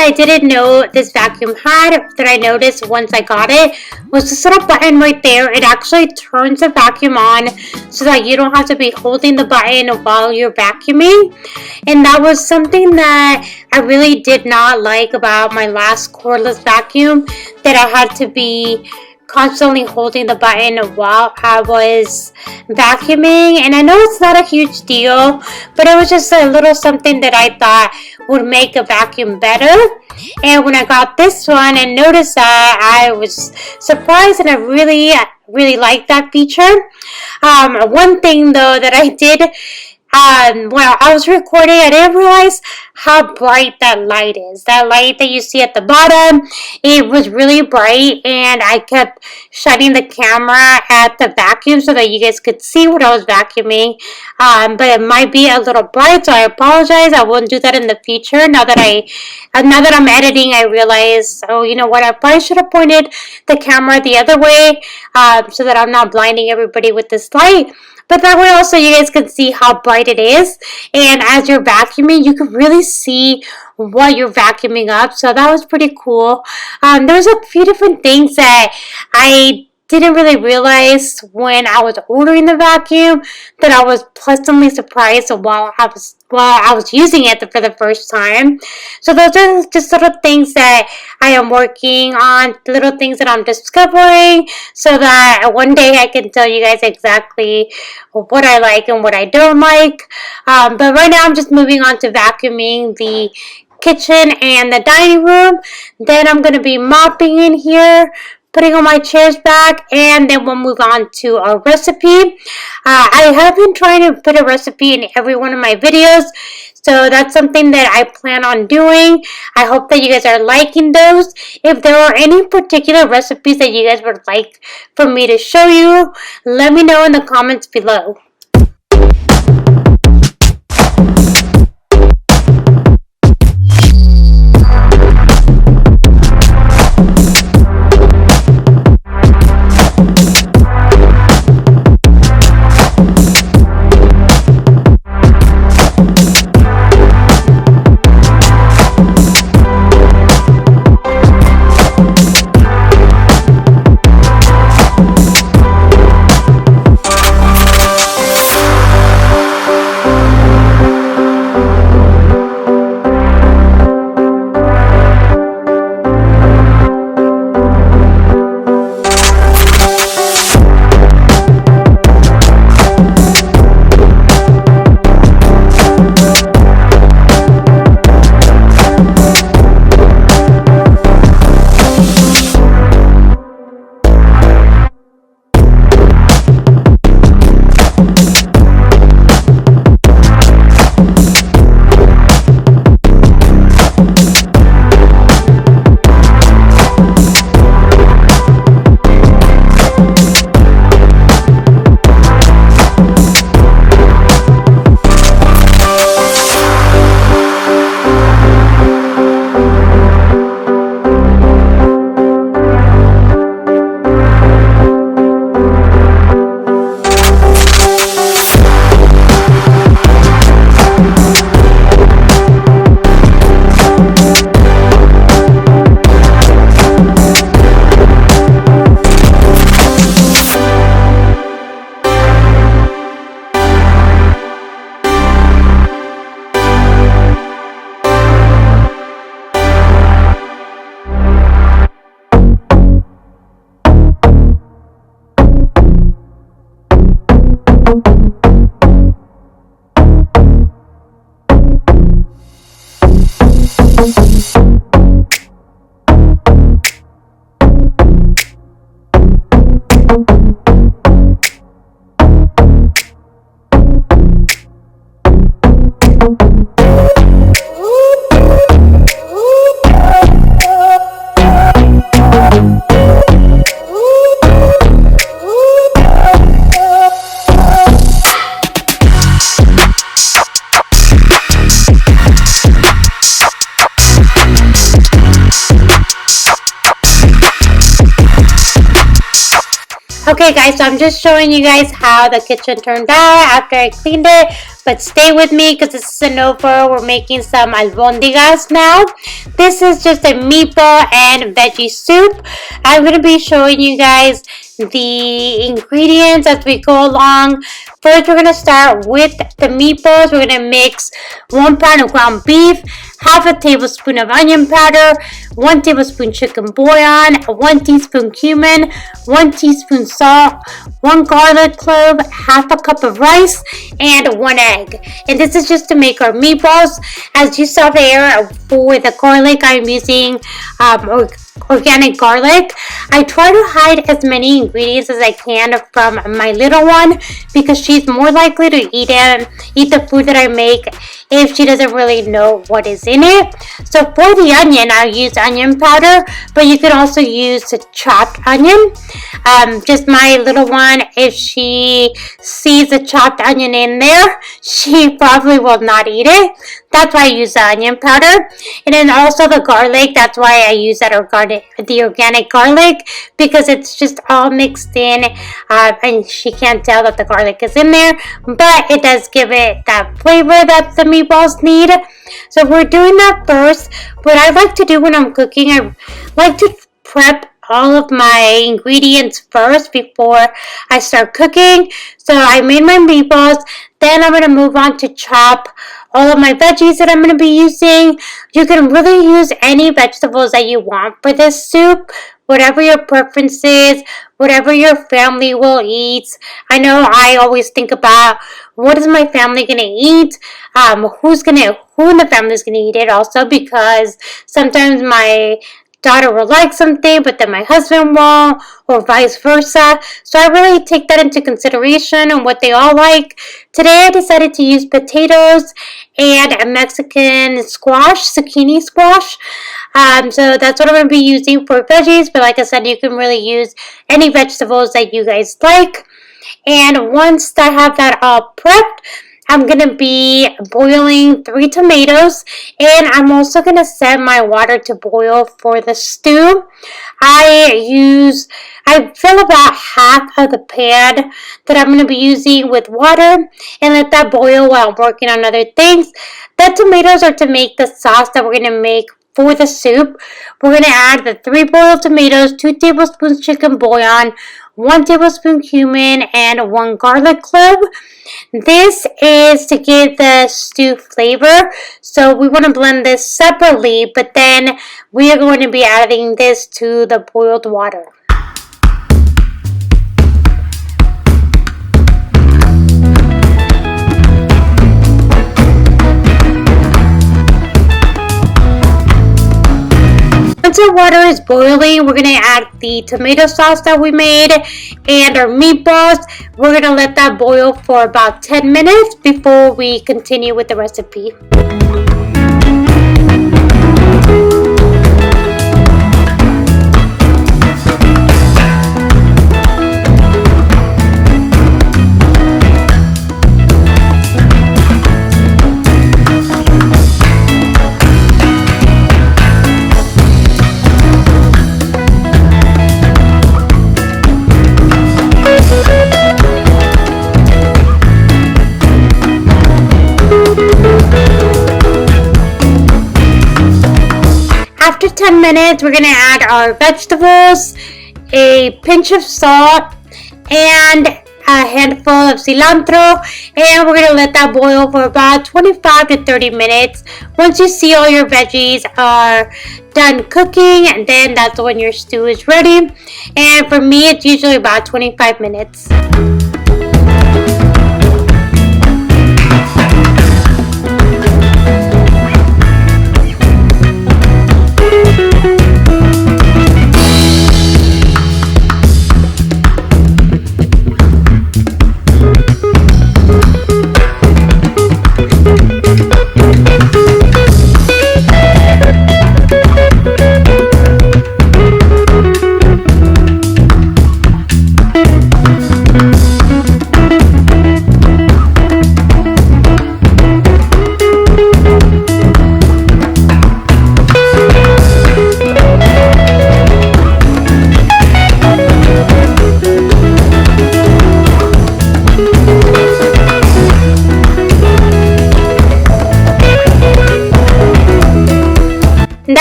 I didn't know this vacuum had, that I noticed once I got it, was this little button right there. It actually turns the vacuum on so that you don't have to be holding the button while you're vacuuming. And that was something that I really did not like about my last cordless vacuum, that I had to be constantly holding the button while I was vacuuming. And I know it's not a huge deal, but it was just a little something that I thought would make a vacuum better. And when I got this one and noticed that, I was surprised, and I really liked that feature. One thing though that I did, while I was recording, I didn't realize how bright that light is. That light that you see at the bottom, it was really bright, and I kept shining the camera at the vacuum so that you guys could see what I was vacuuming. But it might be a little bright, so I apologize. I won't do that in the future. Now that I'm editing, I realize, oh, you know what? I probably should have pointed the camera the other way, so that I'm not blinding everybody with this light. But that way also you guys can see how bright it is. And as you're vacuuming, you can really see what you're vacuuming up. So that was pretty cool. There's a few different things that I didn't really realize when I was ordering the vacuum, that I was pleasantly surprised while I was using it for the first time. So those are just little things that I am working on, little things that I'm discovering, so that one day I can tell you guys exactly what I like and what I don't like. But right now I'm just moving on to vacuuming the kitchen and the dining room. Then I'm going to be mopping in here, putting all my chairs back, and then we'll move on to our recipe. I have been trying to put a recipe in every one of my videos, so that's something that I plan on doing. I hope that you guys are liking those. If there are any particular recipes that you guys would like for me to show you, let me know in the comments below. Okay guys, so I'm just showing you guys how the kitchen turned out after I cleaned it but stay with me because this is over. We're making some albondigas now. This is just a meatball and veggie soup. I'm going to be showing you guys the ingredients as we go along. First, we're going to start with the meatballs. We're going to mix 1 pound of ground beef, half a tablespoon of onion powder, 1 tablespoon chicken bouillon, 1 teaspoon cumin, 1 teaspoon salt, 1 garlic clove, half a cup of rice, and 1 egg. And this is just to make our meatballs. As you saw there, for the garlic, I'm using organic garlic. I try to hide as many ingredients as I can from my little one because she's more likely to eat the food that I make if she doesn't really know what is in it. So for the onion, I use onion powder, but you can also use a chopped onion. Just my little one, if she sees a chopped onion in there, she probably will not eat it. That's why I use the onion powder. And then also the garlic, that's why I use the organic garlic, because it's just all mixed in, and she can't tell that the garlic is in there, but it does give it that flavor that the meatballs need. So we're doing that first. What I like to do when I'm cooking, I like to prep all of my ingredients first before I start cooking. So I made my meatballs, then I'm going to move on to chop all of my veggies that I'm going to be using. You can really use any vegetables that you want for this soup, whatever your preference is, whatever your family will eat. I know I always think about what is my family going to eat, who in the family is going to eat it also, because sometimes my daughter will like something, but then my husband won't, or vice versa. So I really take that into consideration and what they all like. Today I decided to use potatoes and a Mexican squash, zucchini squash. So that's what I'm going to be using for veggies. But like I said, you can really use any vegetables that you guys like. And once I have that all prepped, I'm going to be boiling 3 tomatoes, and I'm also going to set my water to boil for the stew. I fill about half of the pan that I'm going to be using with water and let that boil while I'm working on other things. The tomatoes are to make the sauce that we're going to make for the soup. We're going to add the 3 boiled tomatoes, 2 tablespoons chicken bouillon, 1 tablespoon cumin, and 1 garlic clove. This is to give the stew flavor, so we want to blend this separately, but then we are going to be adding this to the boiled water. Once our water is boiling, we're going to add the tomato sauce that we made and our meatballs. We're going to let that boil for about 10 minutes before we continue with the recipe. After 10 minutes, we're going to add our vegetables, a pinch of salt, and a handful of cilantro, and we're going to let that boil for about 25 to 30 minutes. Once you see all your veggies are done cooking, and then that's when your stew is ready. And for me, it's usually about 25 minutes.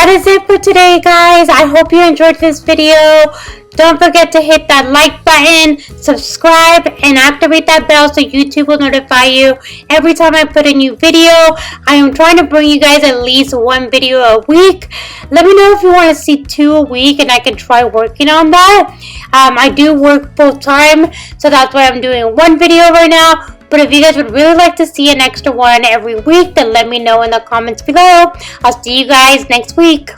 that is it for today, guys. I hope you enjoyed this video. Don't forget to hit that like button, subscribe, and activate that bell so YouTube will notify you every time I put a new video. I am trying to bring you guys at least one video a week. Let me know if you want to see 2 a week, and I can try working on that. I do work full time, so that's why I'm doing 1 video right now. But if you guys would really like to see an extra one every week, then let me know in the comments below. I'll see you guys next week.